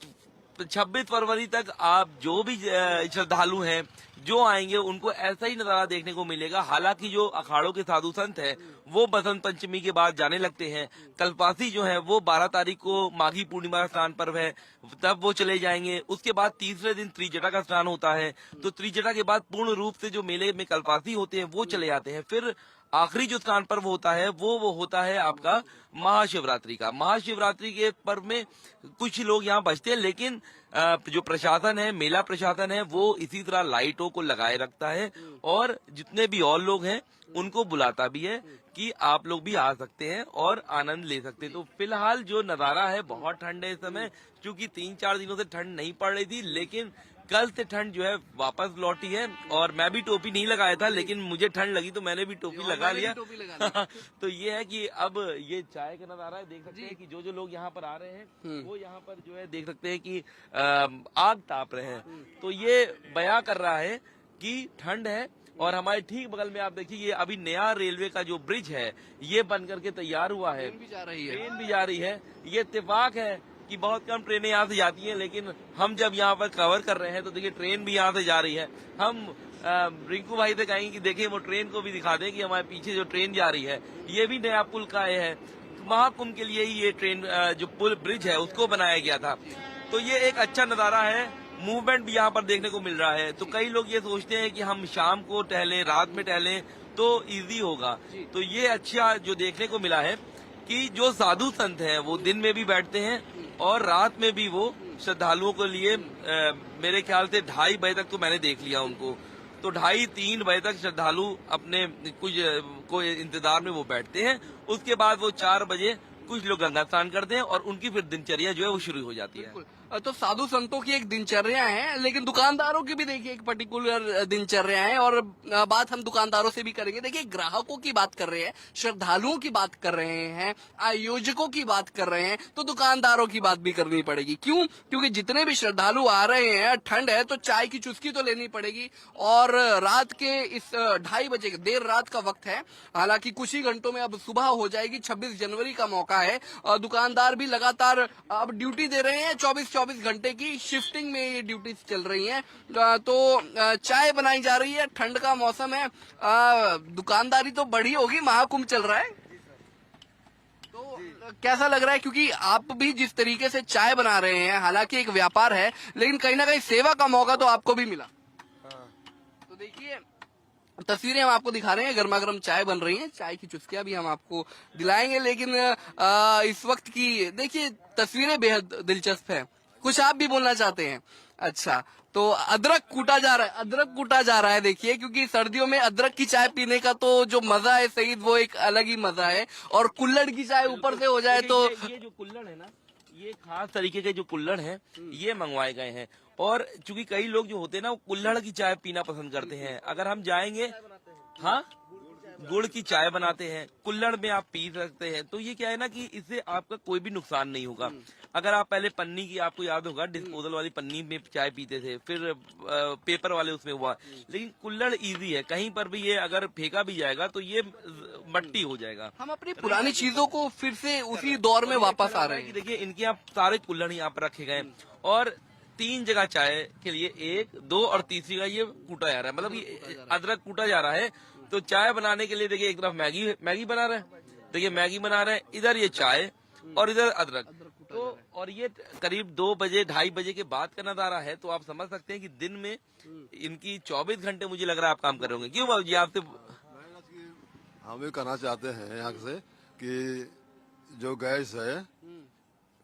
26 फरवरी तक आप जो भी श्रद्धालु हैं जो आएंगे उनको ऐसा ही नजारा देखने को मिलेगा। हालांकि जो अखाड़ों के साधु संत हैं वो बसंत पंचमी के बाद जाने लगते हैं। कल्पासी जो है वो 12 तारीख को माघी पूर्णिमा का स्नान पर्व है, तब वो चले जाएंगे। उसके बाद तीसरे दिन त्रिजटा का स्नान होता है, तो त्रिजटा के बाद पूर्ण रूप से जो मेले में कल्पासी होते हैं वो चले जाते हैं। फिर आखिरी जो स्नान पर्व होता है वो होता है आपका महाशिवरात्रि का। महाशिवरात्रि के पर्व में कुछ लोग यहाँ बचते हैं, लेकिन जो प्रशासन है, मेला प्रशासन है, वो इसी तरह लाइटों को लगाए रखता है, और जितने भी और लोग हैं उनको बुलाता भी है कि आप लोग भी आ सकते हैं और आनंद ले सकते हैं। तो फिलहाल जो नजारा है, बहुत ठंड है इस समय, क्योंकि 3-4 दिनों से ठंड नहीं पड़ रही थी, लेकिन कल से ठंड जो है वापस लौटी है। और मैं भी टोपी नहीं लगाया था, लेकिन मुझे ठंड लगी तो मैंने भी टोपी लगा लिया। तो ये है कि अब ये चाय का नजारा है, देख सकते हैं कि जो लोग यहाँ पर आ रहे हैं वो यहाँ पर जो है देख सकते हैं कि आग ताप रहे हैं। तो ये बयां कर रहा है कि ठंड है। और हमारे ठीक बगल में आप देखिए, ये अभी नया रेलवे का जो ब्रिज है ये बन करके तैयार हुआ है, ट्रेन भी जा रही है। ये इत्तेफाक है कि बहुत कम ट्रेनें यहाँ से जाती हैं, लेकिन हम जब यहाँ पर कवर कर रहे हैं तो देखिए ट्रेन भी यहाँ से जा रही है। हम रिंकू भाई से कहेंगे कि देखिए वो ट्रेन को भी दिखा दें कि हमारे पीछे जो ट्रेन जा रही है ये भी नया पुल का है। महाकुंभ के लिए ही ये ट्रेन जो पुल ब्रिज है उसको बनाया गया था। तो ये एक अच्छा नजारा है, मूवमेंट भी यहाँ पर देखने को मिल रहा है। तो कई लोग ये सोचते हैं कि हम शाम को टहलें, रात में टहलें तो इजी होगा। तो ये अच्छा जो देखने को मिला है कि जो साधु संत हैं वो दिन में भी बैठते हैं और रात में भी वो श्रद्धालुओं के लिए मेरे ख्याल से 2:30 बजे तक तो मैंने देख लिया उनको, तो 2:30-3 बजे तक श्रद्धालु अपने कुछ को इंतजार में वो बैठते हैं। उसके बाद वो 4 बजे कुछ लोग गंगा स्नान करते हैं और उनकी फिर दिनचर्या जो है वो शुरू हो जाती है। तो साधु संतों की एक दिनचर्या है, लेकिन दुकानदारों की भी देखिए एक पर्टिकुलर दिनचर्या है, और बात हम दुकानदारों से भी करेंगे। देखिए ग्राहकों की बात कर रहे हैं, श्रद्धालुओं की बात कर रहे हैं, आयोजकों की बात कर रहे हैं, तो दुकानदारों की बात भी करनी पड़ेगी। क्यों? क्योंकि जितने भी श्रद्धालु आ रहे हैं, ठंड है तो चाय की चुस्की तो लेनी पड़ेगी। और रात के इस 2:30 बजे देर रात का वक्त है, हालांकि कुछ ही घंटों में अब सुबह हो जाएगी। 26 जनवरी का मौका है, दुकानदार भी लगातार अब ड्यूटी दे रहे हैं, 24 24 घंटे की शिफ्टिंग में ये ड्यूटीज चल रही हैं। तो चाय बनाई जा रही है, ठंड का मौसम है, दुकानदारी तो बढ़ी होगी, महाकुंभ चल रहा है, तो कैसा लग रहा है? क्योंकि आप भी जिस तरीके से चाय बना रहे हैं, हालांकि एक व्यापार है, लेकिन कहीं ना कहीं सेवा का मौका तो आपको भी मिला। तो देखिए तस्वीरें हम आपको दिखा रहे हैं, गर्मा गर्म चाय बन रही है, चाय की चुस्कियां भी हम आपको दिलाएंगे, लेकिन इस वक्त की देखिए तस्वीरें बेहद दिलचस्प है। कुछ आप भी बोलना चाहते हैं? अच्छा, तो अदरक कूटा जा रहा है, अदरक कूटा जा रहा है, देखिए, क्योंकि सर्दियों में अदरक की चाय पीने का तो जो मजा है सईद, वो एक अलग ही मजा है, और कुल्हड़ की चाय ऊपर से हो जाए तो ये जो कुल्हड़ है ना, ये खास तरीके के जो कुल्हड़ हैं ये मंगवाए गए हैं। और चूंकि कई लोग जो होते हैं ना, वो कुल्हड़ की चाय पीना पसंद करते हैं। अगर हम जाएंगे, हाँ, गुड़ की चाय बनाते हैं, कुल्हड़ में आप पी सकते हैं। तो ये क्या है ना कि इससे आपका कोई भी नुकसान नहीं होगा। अगर आप पहले पन्नी की, आपको याद होगा, डिस्पोजल वाली पन्नी में चाय पीते थे, फिर पेपर वाले उसमें हुआ, लेकिन कुल्हड़ इजी है, कहीं पर भी ये अगर फेंका भी जाएगा तो ये मट्टी हो जाएगा। हम अपनी पुरानी चीजों को फिर से उसी दौर में वापस आ रहे हैं। देखिए इनके यहाँ सारे कुल्हड़ यहाँ पर रखे गए, और 3 जगह चाय के लिए, 1, 2 और तीसरी का ये कूटा जा रहा है, मतलब ये अदरक कूटा जा रहा है। तो चाय बनाने के लिए देखिए एक तरफ मैगी बना रहे हैं, देखिए मैगी बना रहे हैं, इधर ये चाय और इधर अदरक। तो और ये करीब 2 बजे 2:30 बजे के बाद का नजारा है। तो आप समझ सकते हैं कि दिन में इनकी 24 घंटे मुझे लग रहा है आप काम कर रहे होंगे। क्यों बाबू जी? आपसे हम ये कहना चाहते हैं यहाँ से कि जो गैस है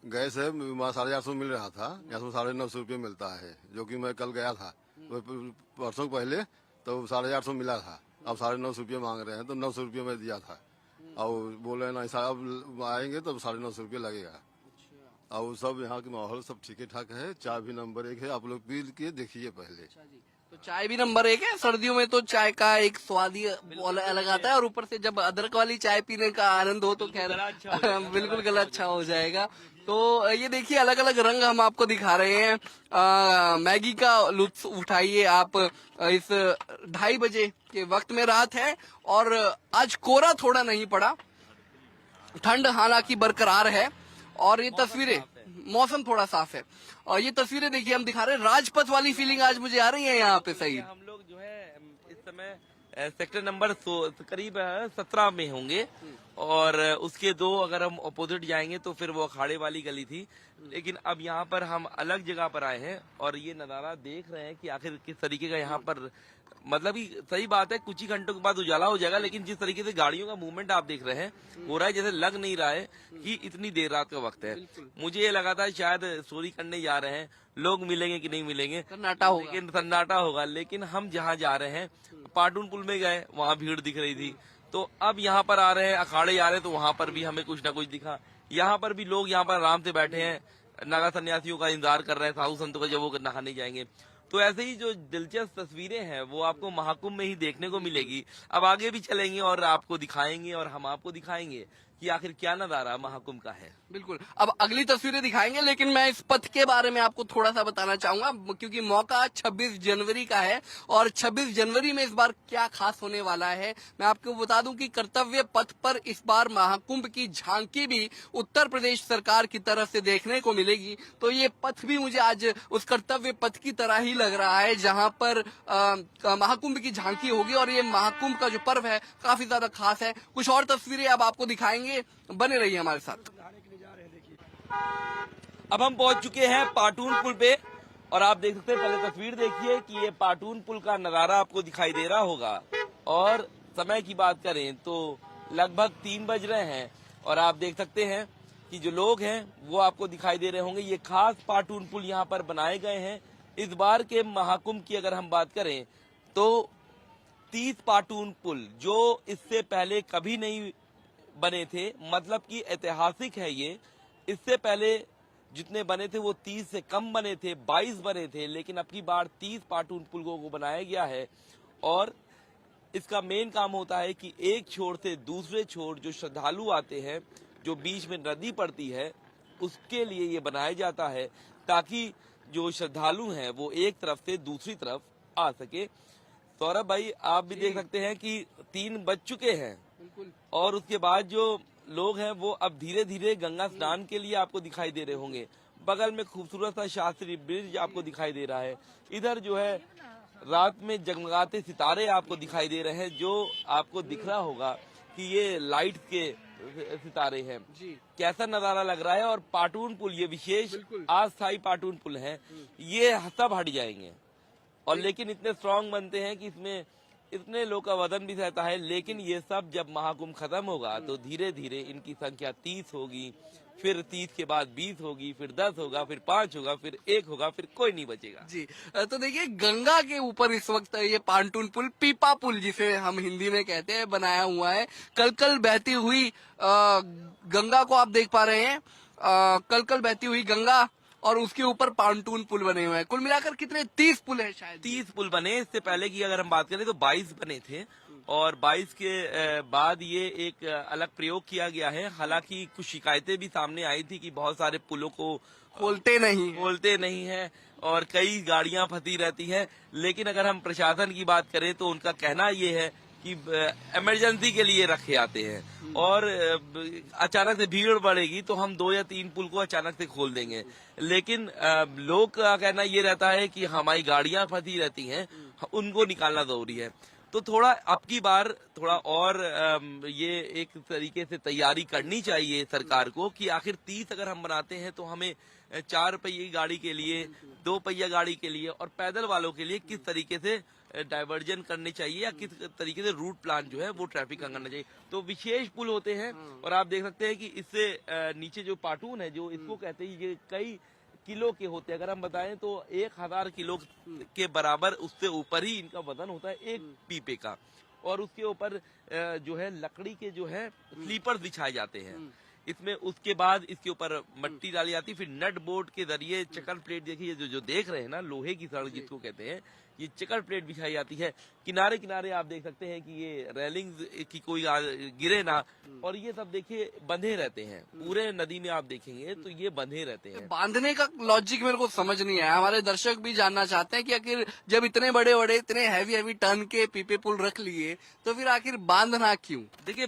वहाँ 850 मिल रहा था, यहाँ से 950 रुपये मिलता है, जो कि मैं कल गया था तो परसों पहले तो 850 मिला था, अब 950 रुपये मांग रहे हैं, तो 900 रुपये मैं दिया था, और बोले ना अब आएंगे तो 950 रुपये लगेगा। और सब यहाँ के माहौल सब ठीक ठाक है, चाय भी नंबर 1 है, आप लोग पी के देखिए पहले। तो चाय भी नंबर 1 है। सर्दियों में तो चाय का एक स्वाद ही अलग आता है, और ऊपर से जब अदरक वाली चाय पीने का आनंद हो तो खैर बिल्कुल गला अच्छा हो जाएगा। तो ये देखिए अलग अलग रंग हम आपको दिखा रहे हैं। मैगी का लुत्फ उठाइए आप। इस 2:30 बजे के वक्त में रात है, और आज कोहरा थोड़ा नहीं पड़ा, ठंड हालांकि बरकरार है, और ये तस्वीरें, मौसम थोड़ा साफ है, और ये तस्वीरें देखिए हम दिखा रहे हैं। राजपथ वाली फीलिंग आज मुझे आ रही है यहाँ पे। सही, हम लोग जो है इस समय सेक्टर नंबर करीब 17 में होंगे, और उसके 2 अगर हम अपोजिट जाएंगे तो फिर वो अखाड़े वाली गली थी, लेकिन अब यहाँ पर हम अलग जगह पर आए हैं, और ये नजारा देख रहे हैं कि आखिर किस तरीके का यहाँ पर, मतलब ही सही बात है, कुछ ही घंटों के बाद उजाला हो जाएगा, लेकिन जिस तरीके से गाड़ियों का मूवमेंट आप देख रहे हैं, हो रहा है जैसे लग नहीं रहा है कि इतनी देर रात का वक्त है। मुझे ये लगा था शायद चोरी करने जा रहे हैं, लोग मिलेंगे कि नहीं मिलेंगे, सन्नाटा होगा, लेकिन सन्नाटा होगा। लेकिन हम जहाँ जा रहे हैं, पाटून पुल में गए, वहाँ भीड़ दिख रही थी, तो अब यहाँ पर आ रहे हैं, अखाड़े आ रहे हैं, तो वहाँ पर भी हमें कुछ ना कुछ दिखा। यहाँ पर भी लोग यहाँ पर आराम से बैठे हैं, नागा सन्यासियों का इंतजार कर रहे हैं, साधु संतों का, जब वो नहाने जाएंगे। तो ऐसे ही जो दिलचस्प तस्वीरें हैं वो आपको महाकुंभ में ही देखने को मिलेगी। अब आगे भी चलेंगे और आपको दिखाएंगे, और हम आपको दिखाएंगे कि आखिर क्या नजारा महाकुंभ का है। बिल्कुल, अब अगली तस्वीरें दिखाएंगे, लेकिन मैं इस पथ के बारे में आपको थोड़ा सा बताना चाहूंगा, क्योंकि मौका 26 जनवरी का है, और 26 जनवरी में इस बार क्या खास होने वाला है मैं आपको बता दूं कि कर्तव्य पथ पर इस बार महाकुंभ की झांकी भी उत्तर प्रदेश सरकार की तरफ से देखने को मिलेगी। तो ये पथ भी मुझे आज उस कर्तव्य पथ की तरह ही लग रहा है, जहां पर महाकुंभ की झांकी होगी, और ये महाकुंभ का जो पर्व है काफी ज्यादा खास है। कुछ और तस्वीरें अब आपको दिखाएंगे, बने रहिए हमारे साथ। अब हम पहुंच चुके हैं पाटून पुल पे, और आप देख सकते हैं, पहले तस्वीर देखिए कि ये पाटून पुल का नजारा आपको दिखाई दे रहा होगा, और समय की बात करें तो लगभग 3 बज रहे हैं, और आप देख सकते हैं कि जो लोग हैं वो आपको दिखाई दे रहे होंगे। ये खास पाटून पुल यहाँ पर बनाए गए हैं। इस बार के महाकुंभ की अगर हम बात करें तो 30 पाटून पुल जो इससे पहले कभी नहीं बने थे, मतलब कि ऐतिहासिक है ये। इससे पहले जितने बने थे वो 30 से कम बने थे, 22 बने थे, लेकिन अब की बार 30 पाटून पुलों को बनाया गया है। और इसका मेन काम होता है कि एक छोर से दूसरे छोर जो श्रद्धालु आते हैं, जो बीच में नदी पड़ती है, उसके लिए ये बनाया जाता है, ताकि जो श्रद्धालु हैं वो एक तरफ से दूसरी तरफ आ सके। सौरभ भाई, आप भी देख सकते हैं कि 3 बज चुके हैं, और उसके बाद जो लोग हैं वो अब धीरे धीरे गंगा स्नान के लिए आपको दिखाई दे रहे होंगे। बगल में खूबसूरत सा शास्त्री ब्रिज आपको दिखाई दे रहा है। इधर जो है रात में जगमगाते सितारे आपको दिखाई दे रहे हैं, जो आपको दिख रहा होगा कि ये लाइट के सितारे हैं। कैसा नजारा लग रहा है। और पाटून पुल, ये विशेष अस्थायी पाटून पुल है, ये सब हट जाएंगे और लेकिन इतने स्ट्रांग बनते हैं कि इसमें इतने लोग का वजन भी रहता है। लेकिन ये सब जब महाकुंभ खत्म होगा तो धीरे धीरे इनकी संख्या 30 होगी, फिर 30 के बाद 20 होगी, फिर 10 होगा, फिर 5 होगा, फिर 1 होगा, फिर कोई नहीं बचेगा। जी, तो देखिए गंगा के ऊपर इस वक्त ये पांटून पुल, पीपा पुल जिसे हम हिंदी में कहते हैं, बनाया हुआ है। कल बहती हुई गंगा को आप देख पा रहे हैं, कल बहती हुई गंगा और उसके ऊपर पांटून पुल बने हुए हैं। कुल मिलाकर कितने 30 पुल है शायद। 30 पुल बने। इससे पहले की अगर हम बात करें तो 22 बने थे और 22 के बाद ये एक अलग प्रयोग किया गया है। हालांकि कुछ शिकायतें भी सामने आई थी कि बहुत सारे पुलों को खोलते नहीं है और कई गाड़ियां फंसी रहती हैं। लेकिन अगर हम प्रशासन की बात करें तो उनका कहना ये है कि इमरजेंसी के लिए रखे आते हैं और अचानक से भीड़ बढ़ेगी तो हम 2 या 3 पुल को अचानक से खोल देंगे। लेकिन लोग का कहना ये रहता है कि हमारी गाड़ियां फंसी रहती हैं, उनको निकालना जरूरी है। तो थोड़ा अब की बार थोड़ा और ये एक तरीके से तैयारी करनी चाहिए सरकार को कि आखिर 30 अगर हम बनाते हैं तो हमें 4 पहिए गाड़ी के लिए, 2 पहिया गाड़ी के लिए और पैदल वालों के लिए किस तरीके से डाइवर्जन करने चाहिए या किस तरीके से रूट प्लान जो है वो ट्रैफिक का करना चाहिए। तो विशेष पुल होते हैं और आप देख सकते हैं कि इससे नीचे जो पाटून है, जो इसको कहते हैं, ये कई किलो के होते हैं। अगर हम बताएं तो 1000 किलो के बराबर, उससे ऊपर ही इनका वजन होता है एक पीपे का। और उसके ऊपर जो है लकड़ी के जो है स्लीपर्स बिछाए जाते हैं इसमें। उसके बाद इसके ऊपर मट्टी डाली जाती है, फिर नट बोर्ड के जरिए चकर प्लेट, देखिए जो देख रहे हैं ना, लोहे की सड़क जिसको कहते हैं, ये चकर प्लेट बिछाई जाती है। किनारे किनारे आप देख सकते हैं कि ये रेलिंग्स की कोई गिरे ना, और ये सब देखिए बंधे रहते हैं। पूरे नदी में आप देखेंगे तो ये बंधे रहते हैं। बांधने का लॉजिक मेरे को समझ नहीं आया। हमारे दर्शक भी जानना चाहते हैं कि आखिर जब इतने बड़े इतने हैवी टन के पीपे पुल रख लिए तो फिर आखिर बांधना क्यों? देखिए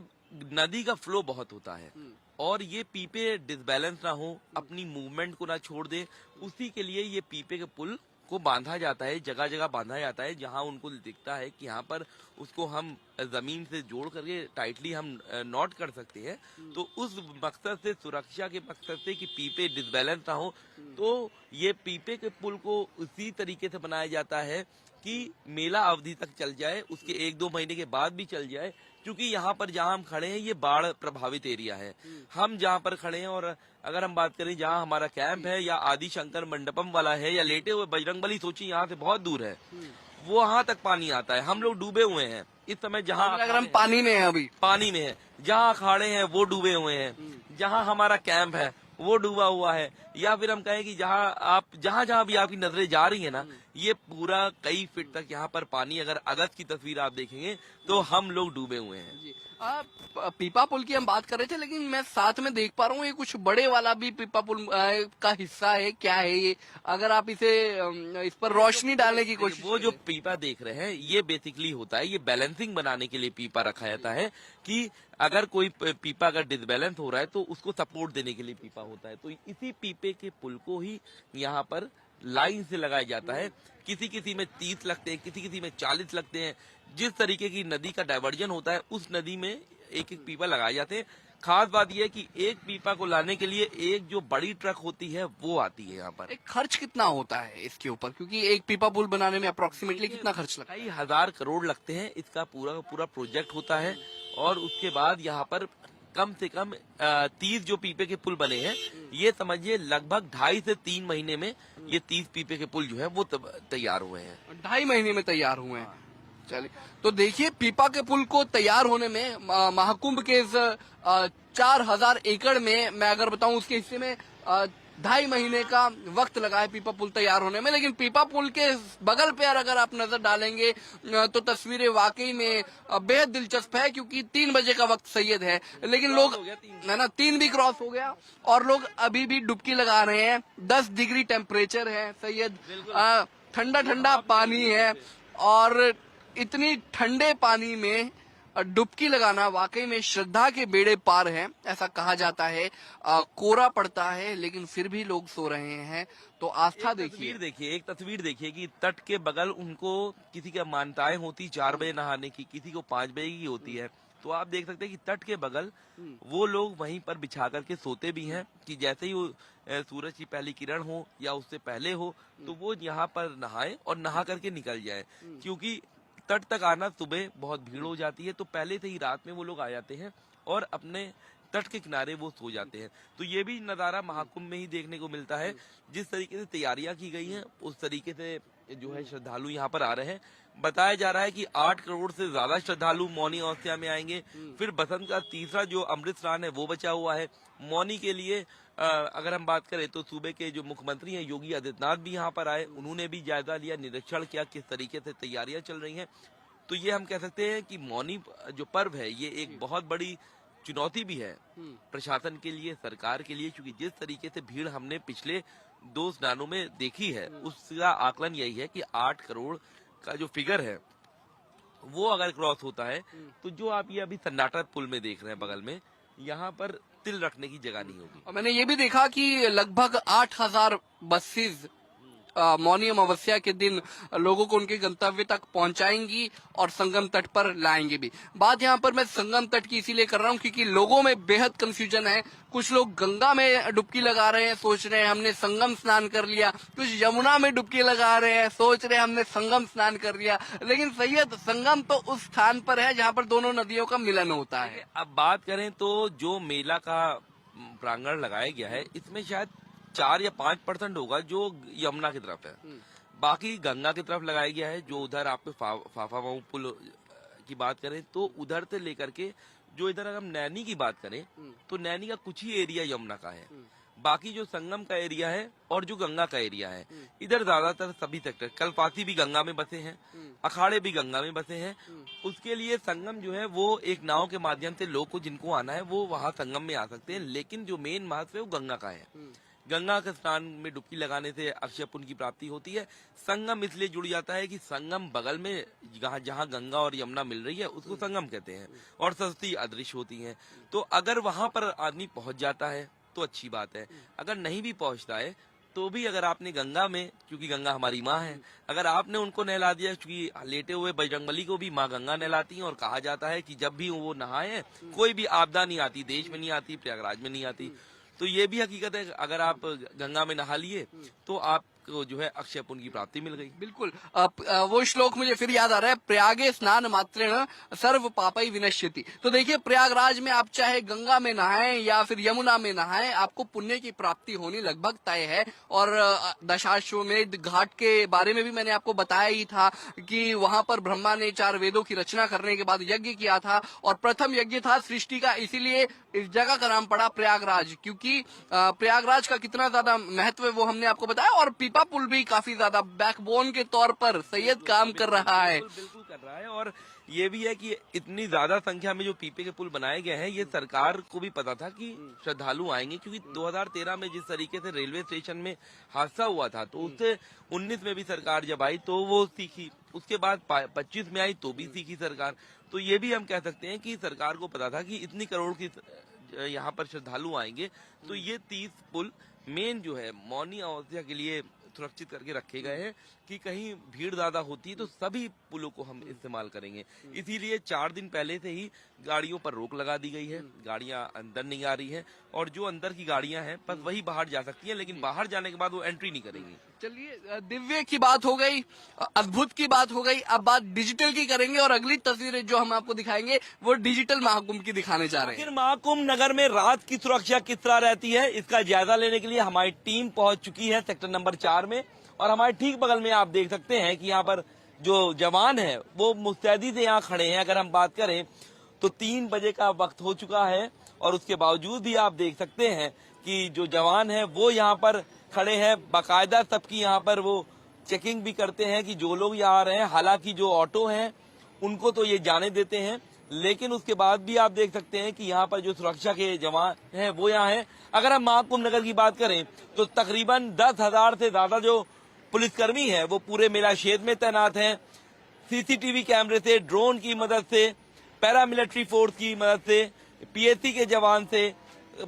नदी का फ्लो बहुत होता है और ये पीपे डिसबैलेंस ना हो, अपनी मूवमेंट को ना छोड़ दे, उसी के लिए ये पीपे के पुल को बांधा जाता है। जगह जगह बांधा जाता है जहां उनको दिखता है कि यहाँ पर उसको हम जमीन से जोड़ करके टाइटली हम नॉट कर सकते हैं। तो उस मकसद से, सुरक्षा के मकसद से कि पीपे डिसबैलेंस ना हो, तो ये पीपे के पुल को उसी तरीके से बनाया जाता है कि मेला अवधि तक चल जाए, उसके 1-2 महीने के बाद भी चल जाए। क्योंकि यहाँ पर जहाँ हम खड़े हैं ये बाढ़ प्रभावित एरिया है। हम जहाँ पर खड़े हैं, और अगर हम बात करें जहाँ हमारा कैंप है या आदि शंकर मंडपम वाला है या लेटे हुए बजरंगबली, सोचिए यहाँ से बहुत दूर है, वो वहाँ तक पानी आता है। हम लोग डूबे हुए हैं इस समय। जहाँ अगर हम पानी में हैं, अभी पानी में है, जहाँ अखाड़े हैं वो डूबे हुए हैं, जहाँ हमारा कैंप है वो डूबा हुआ है। या फिर हम कहें कि जहाँ भी आपकी नजरें जा रही है ना, ये पूरा कई फीट तक यहाँ पर पानी, अगर अगस्त की तस्वीर आप देखेंगे तो हम लोग डूबे हुए हैं। पीपा पुल की हम बात कर रहे थे, लेकिन मैं साथ में देख पा रहा हूँ ये कुछ बड़े वाला भी पीपा पुल का हिस्सा है। क्या है ये? अगर आप इस पर रोशनी डालने की कोशिश। वो जो पीपा देख रहे हैं ये बेसिकली होता है, ये बैलेंसिंग बनाने के लिए पीपा रखा जाता है कि अगर कोई पीपा अगर डिसबैलेंस हो रहा है तो उसको सपोर्ट देने के लिए पीपा होता है। तो इसी पीपे के पुल को ही यहाँ पर लाइन से लगाया जाता है। किसी में 30 लगते हैं, किसी में 40 लगते हैं। जिस तरीके की नदी का डाइवर्जन होता है उस नदी में एक पीपा लगाए जाते हैं। खास बात यह है कि एक पीपा को लाने के लिए एक जो बड़ी ट्रक होती है वो आती है यहाँ पर। एक खर्च कितना होता है इसके ऊपर, क्योंकि एक पीपा पुल बनाने में अप्रोक्सीमेटली कितना खर्च लगता है? कई 1000 करोड़ लगते हैं। इसका पूरा प्रोजेक्ट होता है और उसके बाद यहाँ पर कम से कम 30 जो पीपे के पुल बने हैं, ये समझिए लगभग 2.5 से 3 महीने में ये 30 पीपे के पुल जो है वो तैयार हुए हैं। 2.5 महीने में तैयार हुए हैं। चलिए, तो देखिए पीपा के पुल को तैयार होने में महाकुंभ के इस 4000 एकड़ में, मैं अगर बताऊं उसके हिस्से में 2.5 महीने का वक्त लगा है पीपा पुल तैयार होने में। लेकिन पीपा पुल के बगल पे अगर आप नजर डालेंगे तो तस्वीरें वाकई में बेहद दिलचस्प है, क्योंकि 3 बजे का वक्त सैयद है, लेकिन लोग 3 भी क्रॉस हो गया और लोग अभी भी डुबकी लगा रहे हैं। 10 डिग्री टेम्परेचर है सैयद, ठंडा ठंडा पानी है और इतनी ठंडे पानी में डुबकी लगाना वाकई में श्रद्धा के बेड़े पार है, ऐसा कहा जाता है। कोहरा पड़ता है लेकिन फिर भी लोग सो रहे हैं। तो आस्था देखिए, एक तस्वीर देखिए कि तट के बगल उनको किसी की मान्यताएं होती 4 बजे नहाने की, किसी को 5 बजे की होती है। तो आप देख सकते हैं कि तट के बगल वो लोग वहीं पर बिछा करके सोते भी हैं कि जैसे ही वो सूरज की पहली किरण हो या उससे पहले हो तो वो यहाँ पर नहाए और नहा करके निकल जाए, क्योंकि तट तक आना सुबह बहुत भीड़ हो जाती है। तो पहले से ही रात में वो लोग आ जाते हैं और अपने तट के किनारे वो सो जाते हैं। तो ये भी नजारा महाकुंभ में ही देखने को मिलता है। जिस तरीके से तैयारियां की गई हैं उस तरीके से जो है श्रद्धालु यहाँ पर आ रहे हैं। बताया जा रहा है कि 8 करोड़ से ज्यादा श्रद्धालु मौनी अमावस्या में आएंगे। फिर बसंत का तीसरा जो अमृत स्नान है वो बचा हुआ है। मौनी के लिए अगर हम बात करें तो सूबे के जो मुख्यमंत्री हैं योगी आदित्यनाथ भी यहाँ पर आए, उन्होंने भी जायजा लिया, निरीक्षण किया किस तरीके से तैयारियां चल रही हैं। तो ये हम कह सकते हैं कि मौनी जो पर्व है ये एक बहुत बड़ी चुनौती भी है प्रशासन के लिए, सरकार के लिए, क्योंकि जिस तरीके से भीड़ हमने पिछले 2 स्नानों में देखी है उसका आकलन यही है कि 8 करोड़ का जो फिगर है वो अगर क्रॉस होता है तो जो आप ये अभी सन्नाटा पुल में देख रहे हैं बगल में, यहाँ पर तिल रखने की जगह नहीं होगी। और मैंने ये भी देखा कि लगभग 8000 बसेस मौनी अमावस्या के दिन लोगों को उनके गंतव्य तक पहुंचाएंगी और संगम तट पर लाएंगे भी। बात यहाँ पर मैं संगम तट की इसीलिए कर रहा हूँ क्योंकि लोगों में बेहद कंफ्यूजन है। कुछ लोग गंगा में डुबकी लगा रहे हैं, सोच रहे हैं हमने संगम स्नान कर लिया। कुछ यमुना में डुबकी लगा रहे हैं, सोच रहे हैं हमने संगम स्नान कर लिया। लेकिन सैयद, संगम तो उस स्थान पर है जहाँ पर दोनों नदियों का मिलन होता है। अब बात करें तो जो मेला का प्रांगण लगाया गया है इसमें शायद 4 या 5% होगा जो यमुना की तरफ है, बाकी गंगा की तरफ लगाया गया है। जो उधर आपके फाफामाऊ पुल की बात करें तो उधर से लेकर के जो इधर अगर हम नैनी की बात करें तो नैनी का कुछ ही एरिया यमुना का है, बाकी जो संगम का एरिया है और जो गंगा का एरिया है इधर ज्यादातर सभी सेक्टर, कलपासी भी गंगा में बसे हैं, अखाड़े भी गंगा में बसे हैं। उसके लिए संगम जो है वो एक नाव के माध्यम से लोग को जिनको आना है वो वहाँ संगम में आ सकते हैं, लेकिन जो मेन महत्व है वो गंगा का है। गंगा के स्नान में डुबकी लगाने से अक्षय पुण्य की प्राप्ति होती है। संगम इसलिए जुड़ जाता है कि संगम बगल में जहाँ गंगा और यमुना मिल रही है उसको संगम कहते हैं और सरस्वती अदृश्य होती हैं। तो अगर वहां पर आदमी पहुंच जाता है तो अच्छी बात है, अगर नहीं भी पहुंचता है तो भी अगर आपने गंगा में, क्योंकि गंगा हमारी माँ है, अगर आपने उनको नहला दिया, क्योंकि लेटे हुए बजरंगबली को भी माँ गंगा नहलाती है और कहा जाता है कि जब भी वो नहाए कोई भी आपदा नहीं आती, देश में नहीं आती, प्रयागराज में नहीं आती। तो ये भी हकीकत है, अगर आप गंगा में नहा लिए तो आपको जो है अक्षय पुण्य की प्राप्ति मिल गई। बिल्कुल। वो श्लोक मुझे फिर याद आ रहा है, प्रयागे स्नान मात्रेण सर्व पापई विनश्यति। तो देखिए, प्रयागराज में आप चाहे गंगा में नहाएं या फिर यमुना में नहाएं, आपको पुण्य की प्राप्ति होनी लगभग तय है। और दशाश्वमेध घाट के बारे में भी मैंने आपको बताया ही था कि वहां पर ब्रह्मा ने 4 वेदों की रचना करने के बाद यज्ञ किया था और प्रथम यज्ञ था सृष्टि का, इसीलिए इस जगह का नाम पड़ा प्रयागराज, क्योंकि प्रयागराज का कितना ज्यादा महत्व है वो हमने आपको बताया। और पीपा पुल भी काफी ज्यादा बैकबोन के तौर पर सैयद काम कर रहा है। बिल्कुल कर रहा है। और ये भी है कि इतनी ज्यादा संख्या में जो पीपे के पुल बनाए गए हैं ये सरकार को भी पता था कि श्रद्धालु आएंगे, क्योंकि 2013 में जिस तरीके से रेलवे स्टेशन में हादसा हुआ था तो उससे 19 में भी सरकार जब आई तो वो सीखी, उसके बाद 25 में आई तो भी सीखी सरकार। तो ये भी हम कह सकते हैं कि सरकार को पता था कि इतनी करोड़ की यहाँ पर श्रद्धालु आएंगे, तो ये 30 पुल मेन जो है मौनी अमावस्या के लिए सुरक्षित करके रखे गए हैं कि कहीं भीड़ ज्यादा होती है तो सभी पुलों को हम इस्तेमाल करेंगे। इसीलिए 4 दिन पहले से ही गाड़ियों पर रोक लगा दी गई है, गाड़ियां अंदर नहीं आ रही हैं और जो अंदर की गाड़ियां हैं बस वही बाहर जा सकती हैं, लेकिन बाहर जाने के बाद वो एंट्री नहीं करेंगी। चलिए, दिव्य की बात हो गई, अद्भुत की बात हो गई, अब बात डिजिटल की करेंगे और अगली तस्वीरें जो हम आपको दिखाएंगे वो डिजिटल महाकुंभ की दिखाने जा रहे हैं। महाकुंभ नगर में रात की सुरक्षा किस तरह रहती है इसका जायजा लेने के लिए हमारी टीम पहुंच चुकी है सेक्टर नंबर 4 में, और हमारे ठीक बगल में आप देख सकते हैं कि यहाँ पर जो जवान है वो मुस्तैदी से यहाँ खड़े हैं। अगर हम बात करें तो 3 बजे का वक्त हो चुका है और उसके बावजूद भी आप देख सकते हैं कि जो जवान है वो यहाँ पर खड़े हैं, बाकायदा सबकी यहाँ पर वो चेकिंग भी करते हैं कि जो लोग यहाँ आ रहे हैं। हालांकि जो ऑटो हैं उनको तो ये जाने देते हैं, लेकिन उसके बाद भी आप देख सकते हैं कि यहाँ पर जो सुरक्षा के जवान हैं वो यहाँ हैं। अगर हम महाकुंभ नगर की बात करें तो तकरीबन 10,000 से ज्यादा जो पुलिसकर्मी हैं वो पूरे मेला क्षेत्र में तैनात हैं। सीसीटीवी कैमरे से, ड्रोन की मदद से पैरामिलिट्री फोर्स की मदद से, पीएसी के जवान से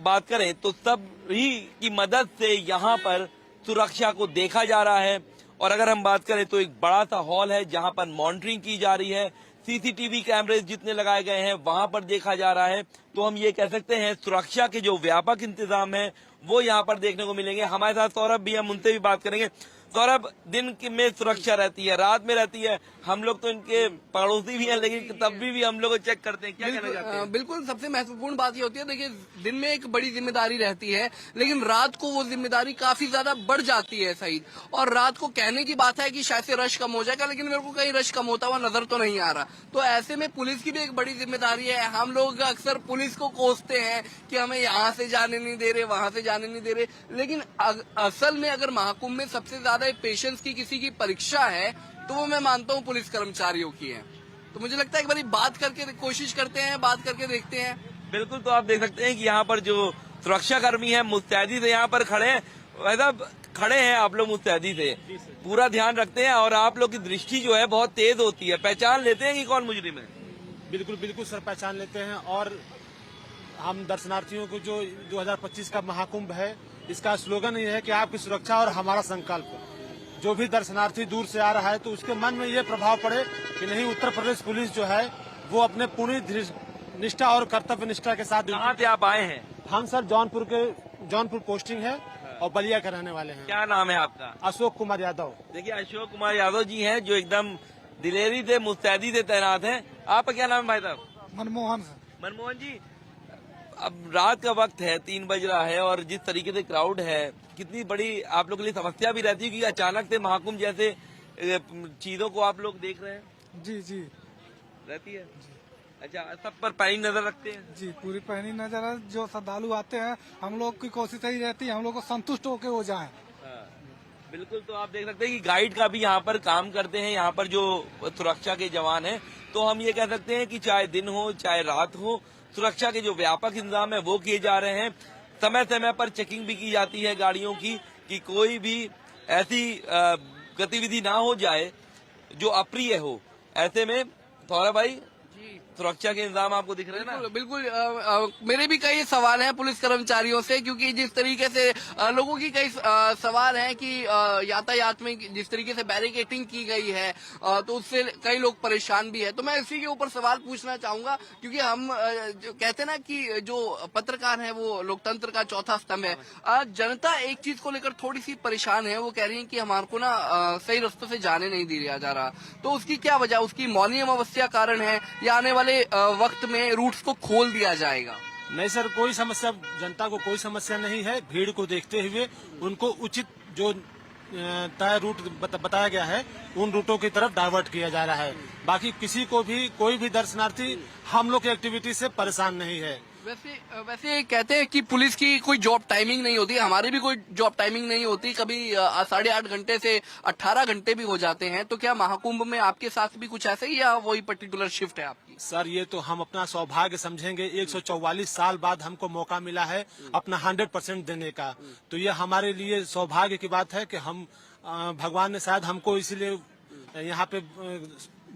बात करें तो सभी की मदद से यहाँ पर सुरक्षा को देखा जा रहा है। और अगर हम बात करें तो एक बड़ा सा हॉल है जहां पर मॉनिटरिंग की जा रही है, सीसीटीवी कैमरे जितने लगाए गए हैं वहां पर देखा जा रहा है। तो हम ये कह सकते हैं सुरक्षा के जो व्यापक इंतजाम है वो यहाँ पर देखने को मिलेंगे। हमारे साथ सौरभ भी, हम उनसे भी बात करेंगे। सौरभ, दिन में सुरक्षा रहती है, रात में रहती है, हम लोग तो इनके पड़ोसी भी हैं लेकिन तब भी हम लोग चेक करते हैं, क्या कहना चाहते हैं? बिल्कुल, सबसे महत्वपूर्ण बात ये होती है, देखिए दिन में एक बड़ी जिम्मेदारी रहती है लेकिन रात को वो जिम्मेदारी काफी ज्यादा बढ़ जाती है सही। और रात को कहने की बात है कि शायद से रश कम हो जाएगा, लेकिन मेरे को कहीं रश कम होता हुआ नजर तो नहीं आ रहा। तो ऐसे में पुलिस की भी एक बड़ी जिम्मेदारी है। हम लोग अक्सर पुलिस को कोसते हैं कि हमें यहाँ से जाने नहीं दे रहे, वहां से जाने नहीं दे रहे, लेकिन असल में अगर महाकुंभ में सबसे ज्यादा पेशेंस की किसी की परीक्षा है तो वो मैं मानता हूँ पुलिस कर्मचारियों की है। तो मुझे लगता है एक बार बात करके कोशिश करते हैं, बात करके देखते हैं। बिल्कुल, तो आप देख सकते हैं कि यहाँ पर जो सुरक्षा कर्मी है मुस्तैदी से यहाँ पर खड़े हैं। वैसा खड़े हैं आप लोग मुस्तैदी से, पूरा ध्यान रखते हैं और आप लोग की दृष्टि जो है बहुत तेज होती है, पहचान लेते हैं कि कौन मुजरिम है। बिल्कुल बिल्कुल सर, पहचान लेते हैं। और हम दर्शनार्थियों को जो 2025 का महाकुंभ है, इसका स्लोगन ये है कि आपकी सुरक्षा और हमारा संकल्प। जो भी दर्शनार्थी दूर से आ रहा है तो उसके मन में ये प्रभाव पड़े कि नहीं, उत्तर प्रदेश पुलिस जो है वो अपने पूरी निष्ठा और कर्तव्य निष्ठा के साथ। कहाँ से आप आए हैं? हम सर जौनपुर पोस्टिंग है और बलिया के रहने वाले हैं। क्या नाम है आपका? अशोक कुमार यादव। देखिए, अशोक कुमार यादव जी हैं जो एकदम दिलेरी से, मुस्तैदी से तैनात हैं। आपका क्या नाम है भाई साहब? मनमोहन। मनमोहन जी, अब रात का वक्त है, 3 बज रहा है और जिस तरीके से क्राउड है, कितनी बड़ी आप लोग के लिए समस्या भी रहती है कि अचानक से महाकुंभ जैसे चीजों को आप लोग देख रहे हैं? जी जी रहती है। अच्छा, सब पर पैनी नजर रखते हैं? जी, पूरी पैनी नजर है। जो श्रद्धालु आते हैं, हम लोग की कोशिश यही रहती है हम लोग को संतुष्ट होकर वो जाएं। बिल्कुल, तो आप देख सकते हैं कि गाइड का भी यहाँ पर काम करते हैं, यहाँ पर जो सुरक्षा के जवान हैं। तो हम ये कह सकते हैं कि चाहे दिन हो चाहे रात हो, सुरक्षा के जो व्यापक इंतजाम है वो किए जा रहे हैं। समय समय पर चेकिंग भी की जाती है गाड़ियों की कि कोई भी ऐसी गतिविधि ना हो जाए जो अप्रिय हो। ऐसे में सौरभ भाई, सुरक्षा के इंतजाम आपको दिख रहे हैं ना? बिल्कुल, मेरे भी कई सवाल हैं पुलिस कर्मचारियों से, क्योंकि जिस तरीके से लोगों की कई सवाल हैं कि यातायात में जिस तरीके से बैरिकेटिंग की गई है तो उससे कई लोग परेशान भी है। तो मैं इसी के ऊपर सवाल पूछना चाहूंगा, क्योंकि हम जो कहते हैं ना कि जो पत्रकार है वो लोकतंत्र का चौथा स्तंभ है। जनता एक चीज को लेकर थोड़ी सी परेशान है, वो कह रही है कि हमारे को ना सही रास्तों से जाने नहीं दिया जा रहा। तो उसकी क्या वजह, उसकी मौनी अमावस्या कारण है या आने वाले वक्त में रूट्स को खोल दिया जाएगा? नहीं सर, कोई समस्या, जनता को कोई समस्या नहीं है। भीड़ को देखते हुए उनको उचित जो तय रूट बताया गया है उन रूटों की तरफ डाइवर्ट किया जा रहा है। बाकी किसी को भी, कोई भी दर्शनार्थी हम लोग की एक्टिविटी से परेशान नहीं है। वैसे कहते हैं कि पुलिस की कोई जॉब टाइमिंग नहीं होती, हमारी भी कोई जॉब टाइमिंग नहीं होती, कभी 8.5 घंटे से 18 घंटे भी हो जाते हैं। तो क्या महाकुंभ में आपके साथ भी कुछ ऐसा ही या वही पर्टिकुलर शिफ्ट है आपकी? सर, ये तो हम अपना सौभाग्य समझेंगे। 144 साल बाद हमको मौका मिला है अपना 100% देने का, तो ये हमारे लिए सौभाग्य की बात है कि हम भगवान ने शायद हमको इसीलिए यहाँ पे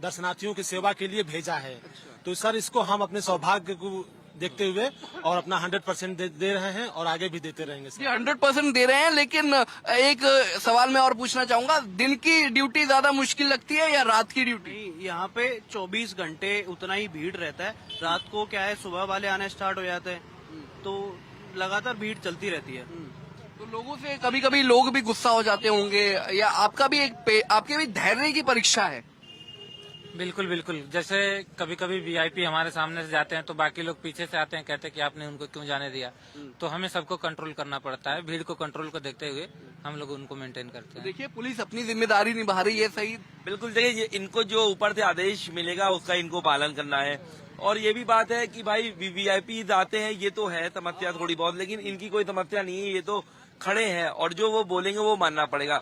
दर्शनार्थियों की सेवा के लिए भेजा है। तो सर, इसको हम अपने सौभाग्य को देखते हुए और अपना 100% दे रहे हैं और आगे भी देते रहेंगे। 100% दे रहे हैं, लेकिन एक सवाल मैं और पूछना चाहूंगा, दिन की ड्यूटी ज्यादा मुश्किल लगती है या रात की ड्यूटी? यहाँ पे 24 घंटे उतना ही भीड़ रहता है। रात को क्या है, सुबह वाले आने स्टार्ट हो जाते हैं तो लगातार भीड़ चलती रहती है। तो लोगों से कभी कभी लोग भी गुस्सा हो जाते होंगे, या आपका भी आपके भी धैर्य की परीक्षा है? बिल्कुल बिल्कुल, जैसे कभी कभी वीआईपी हमारे सामने से जाते हैं तो बाकी लोग पीछे से आते हैं, कहते हैं कि आपने उनको क्यों जाने दिया। तो हमें सबको कंट्रोल करना पड़ता है, भीड़ को कंट्रोल को देखते हुए हम लोग उनको मेंटेन करते हैं। देखिए, पुलिस अपनी जिम्मेदारी निभा रही है, सही। बिल्कुल, देखिए इनको जो ऊपर से आदेश मिलेगा उसका इनको पालन करना है। और ये भी बात है कि भाई वीआईपी आते हैं, ये तो है समस्या थोड़ी बहुत, लेकिन इनकी कोई समस्या नहीं है, ये तो खड़े हैं और जो वो बोलेंगे वो मानना पड़ेगा।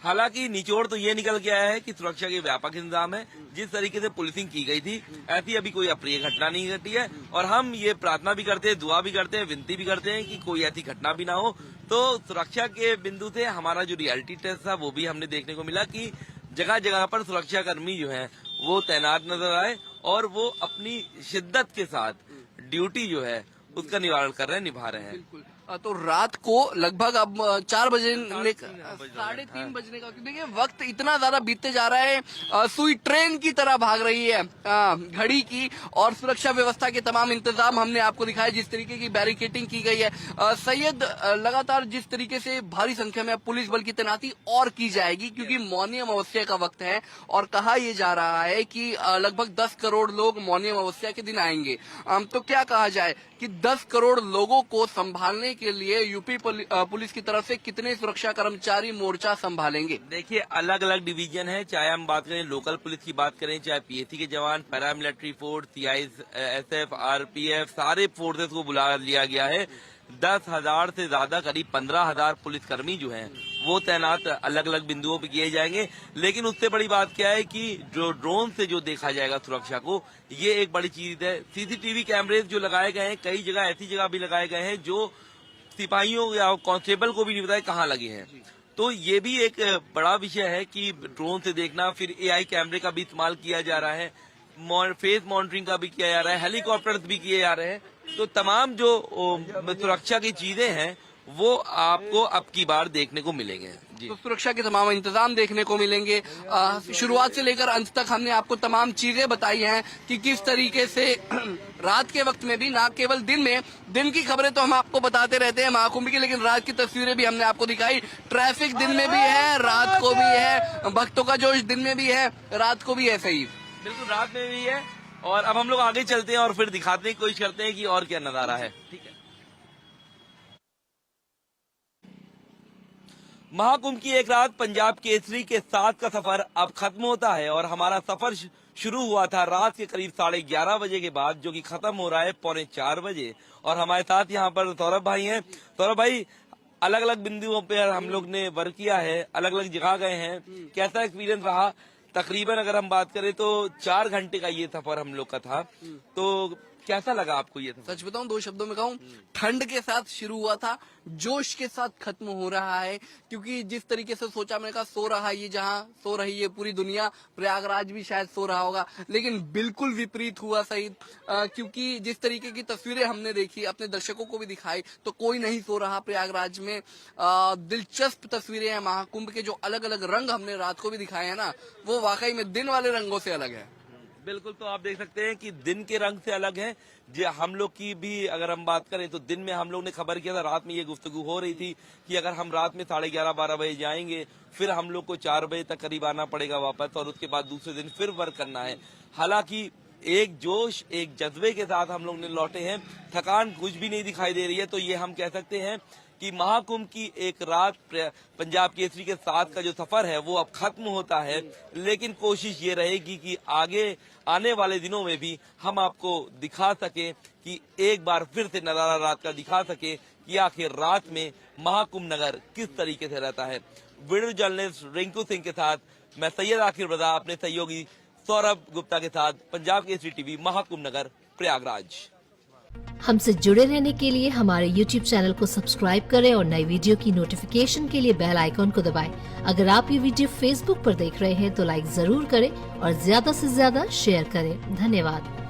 हालांकि निचोड़ तो ये निकल के आया है कि सुरक्षा के व्यापक इंतजाम है। जिस तरीके से पुलिसिंग की गई थी, ऐसी अभी कोई अप्रिय घटना नहीं घटी है। और हम ये प्रार्थना भी करते हैं, दुआ भी करते हैं, विनती भी करते हैं कि कोई ऐसी घटना भी ना हो। तो सुरक्षा के बिंदु से हमारा जो रियलिटी टेस्ट था वो भी हमने देखने को मिला कि जगह जगह पर सुरक्षा कर्मी जो है वो तैनात नजर आए और वो अपनी शिद्दत के साथ ड्यूटी जो है उसका निवारण कर रहे हैं, निभा रहे हैं। तो रात को लगभग अब 4 बजे 3:30 बजने का, देखिए वक्त इतना ज्यादा बीतते जा रहा है, सुई ट्रेन की तरह भाग रही है घड़ी की, और सुरक्षा व्यवस्था के तमाम इंतजाम हमने आपको दिखाया, जिस तरीके की बैरिकेटिंग की गई है। सैयद, लगातार जिस तरीके से भारी संख्या में पुलिस बल की तैनाती और की जाएगी, क्योंकि मौनी अमावस्या का वक्त है और कहा यह जा रहा है कि लगभग 10 करोड़ लोग मौनी अमावस्या के दिन आएंगे। तो क्या कहा जाए कि 10 करोड़ लोगों को संभालने के लिए यूपी पुलिस की तरफ से कितने सुरक्षा कर्मचारी मोर्चा संभालेंगे? देखिए, अलग अलग डिवीजन है, चाहे हम बात करें लोकल पुलिस की बात करें, चाहे पीएसी के जवान, पैरामिलिट्री फोर्स, सीआईएसएफ, आरपीएफ, सारे फोर्सेस को बुला लिया गया है। 10,000 से ज्यादा, करीब 15,000 पुलिसकर्मी जो हैं वो तैनात अलग अलग बिंदुओं पे किए जाएंगे। लेकिन उससे बड़ी बात क्या है कि जो ड्रोन से जो देखा जाएगा सुरक्षा को, ये एक बड़ी चीज है। सीसीटीवी कैमरेज जो लगाए गए हैं, कई जगह ऐसी जगह भी लगाए गए हैं जो सिपाहियों या कांस्टेबल को भी नहीं पता है कहाँ लगे हैं। तो ये भी एक बड़ा विषय है कि ड्रोन से देखना, फिर एआई कैमरे का भी इस्तेमाल किया जा रहा है, फेस मॉनिटरिंग का भी किया जा रहा है, हेलीकॉप्टर्स भी किए जा रहे हैं। तो तमाम जो सुरक्षा की चीजें हैं वो आपको अब की बार देखने को मिलेंगे। जी, तो सुरक्षा के तमाम इंतजाम देखने को मिलेंगे। शुरुआत से लेकर अंत तक हमने आपको तमाम चीजें बताई हैं कि किस तरीके से रात के वक्त में भी, ना केवल दिन में, दिन की खबरें तो हम आपको बताते रहते हैं महाकुंभ की, लेकिन रात की तस्वीरें भी हमने आपको दिखाई। ट्रैफिक दिन में भी है, रात को भी है, भक्तों का जोश दिन में भी है, रात को भी है। सही, बिल्कुल, रात में भी है। और अब हम लोग आगे चलते हैं और फिर दिखाने की कोशिश करते हैं कि और क्या नजारा है। ठीक है, महाकुंभ की एक रात पंजाब केसरी के साथ का सफर अब खत्म होता है और हमारा सफर शुरू हुआ था रात के करीब 11:30 बजे के बाद, जो कि खत्म हो रहा है 3:45 बजे। और हमारे साथ यहाँ पर सौरभ भाई हैं। सौरभ भाई, अलग अलग बिंदुओं पर हम लोग ने वर्क किया है, अलग अलग जगह गए हैं, कैसा एक्सपीरियंस रहा? तकरीबन अगर हम बात करें तो 4 घंटे का ये सफर हम लोग का था, तो कैसा लगा आपको ये? सच बताऊं, 2 शब्दों में कहूं, ठंड के साथ शुरू हुआ था, जोश के साथ खत्म हो रहा है। क्योंकि जिस तरीके से सोचा, मैंने कहा सो रहा है ये, जहां सो रही है पूरी दुनिया, प्रयागराज भी शायद सो रहा होगा, लेकिन बिल्कुल विपरीत हुआ सईद। क्योंकि जिस तरीके की तस्वीरें हमने देखी, अपने दर्शकों को भी दिखाई, तो कोई नहीं सो रहा प्रयागराज में। दिलचस्प तस्वीरें हैं महाकुंभ के, जो अलग अलग रंग हमने रात को भी दिखाए हैं ना, वो वाकई में दिन वाले रंगों से अलग है। बिल्कुल, तो आप देख सकते हैं कि दिन के रंग से अलग है। जो हम लोग की भी अगर हम बात करें तो दिन में हम लोग ने खबर किया था, रात में ये गुफ्तगू हो रही थी कि अगर हम रात में 11:30-12 बजे जाएंगे, फिर हम लोग को 4 बजे तक करीब आना पड़ेगा वापस, और उसके बाद दूसरे दिन फिर वर्क करना है। हालांकि एक जोश, एक जज्बे के साथ हम लोग ने लौटे हैं, थकान कुछ भी नहीं दिखाई दे रही है। तो ये हम कह सकते हैं कि महाकुंभ की एक रात पंजाब केसरी के साथ का जो सफर है वो अब खत्म होता है। लेकिन कोशिश ये रहेगी कि आगे आने वाले दिनों में भी हम आपको दिखा सके, कि एक बार फिर से नजारा रात का दिखा सके कि आखिर रात में महाकुंभ नगर किस तरीके से रहता है। वीडियो जर्नलिस्ट रिंकू सिंह के साथ मैं सैयद आकिर रजा, अपने सहयोगी सौरभ गुप्ता के साथ, पंजाब केसरी टीवी, महाकुंभ नगर, प्रयागराज। हमसे जुड़े रहने के लिए हमारे YouTube चैनल को सब्सक्राइब करें और नई वीडियो की नोटिफिकेशन के लिए बेल आइकॉन को दबाएं। अगर आप ये वीडियो Facebook पर देख रहे हैं तो लाइक जरूर करें और ज्यादा से ज्यादा शेयर करें। धन्यवाद।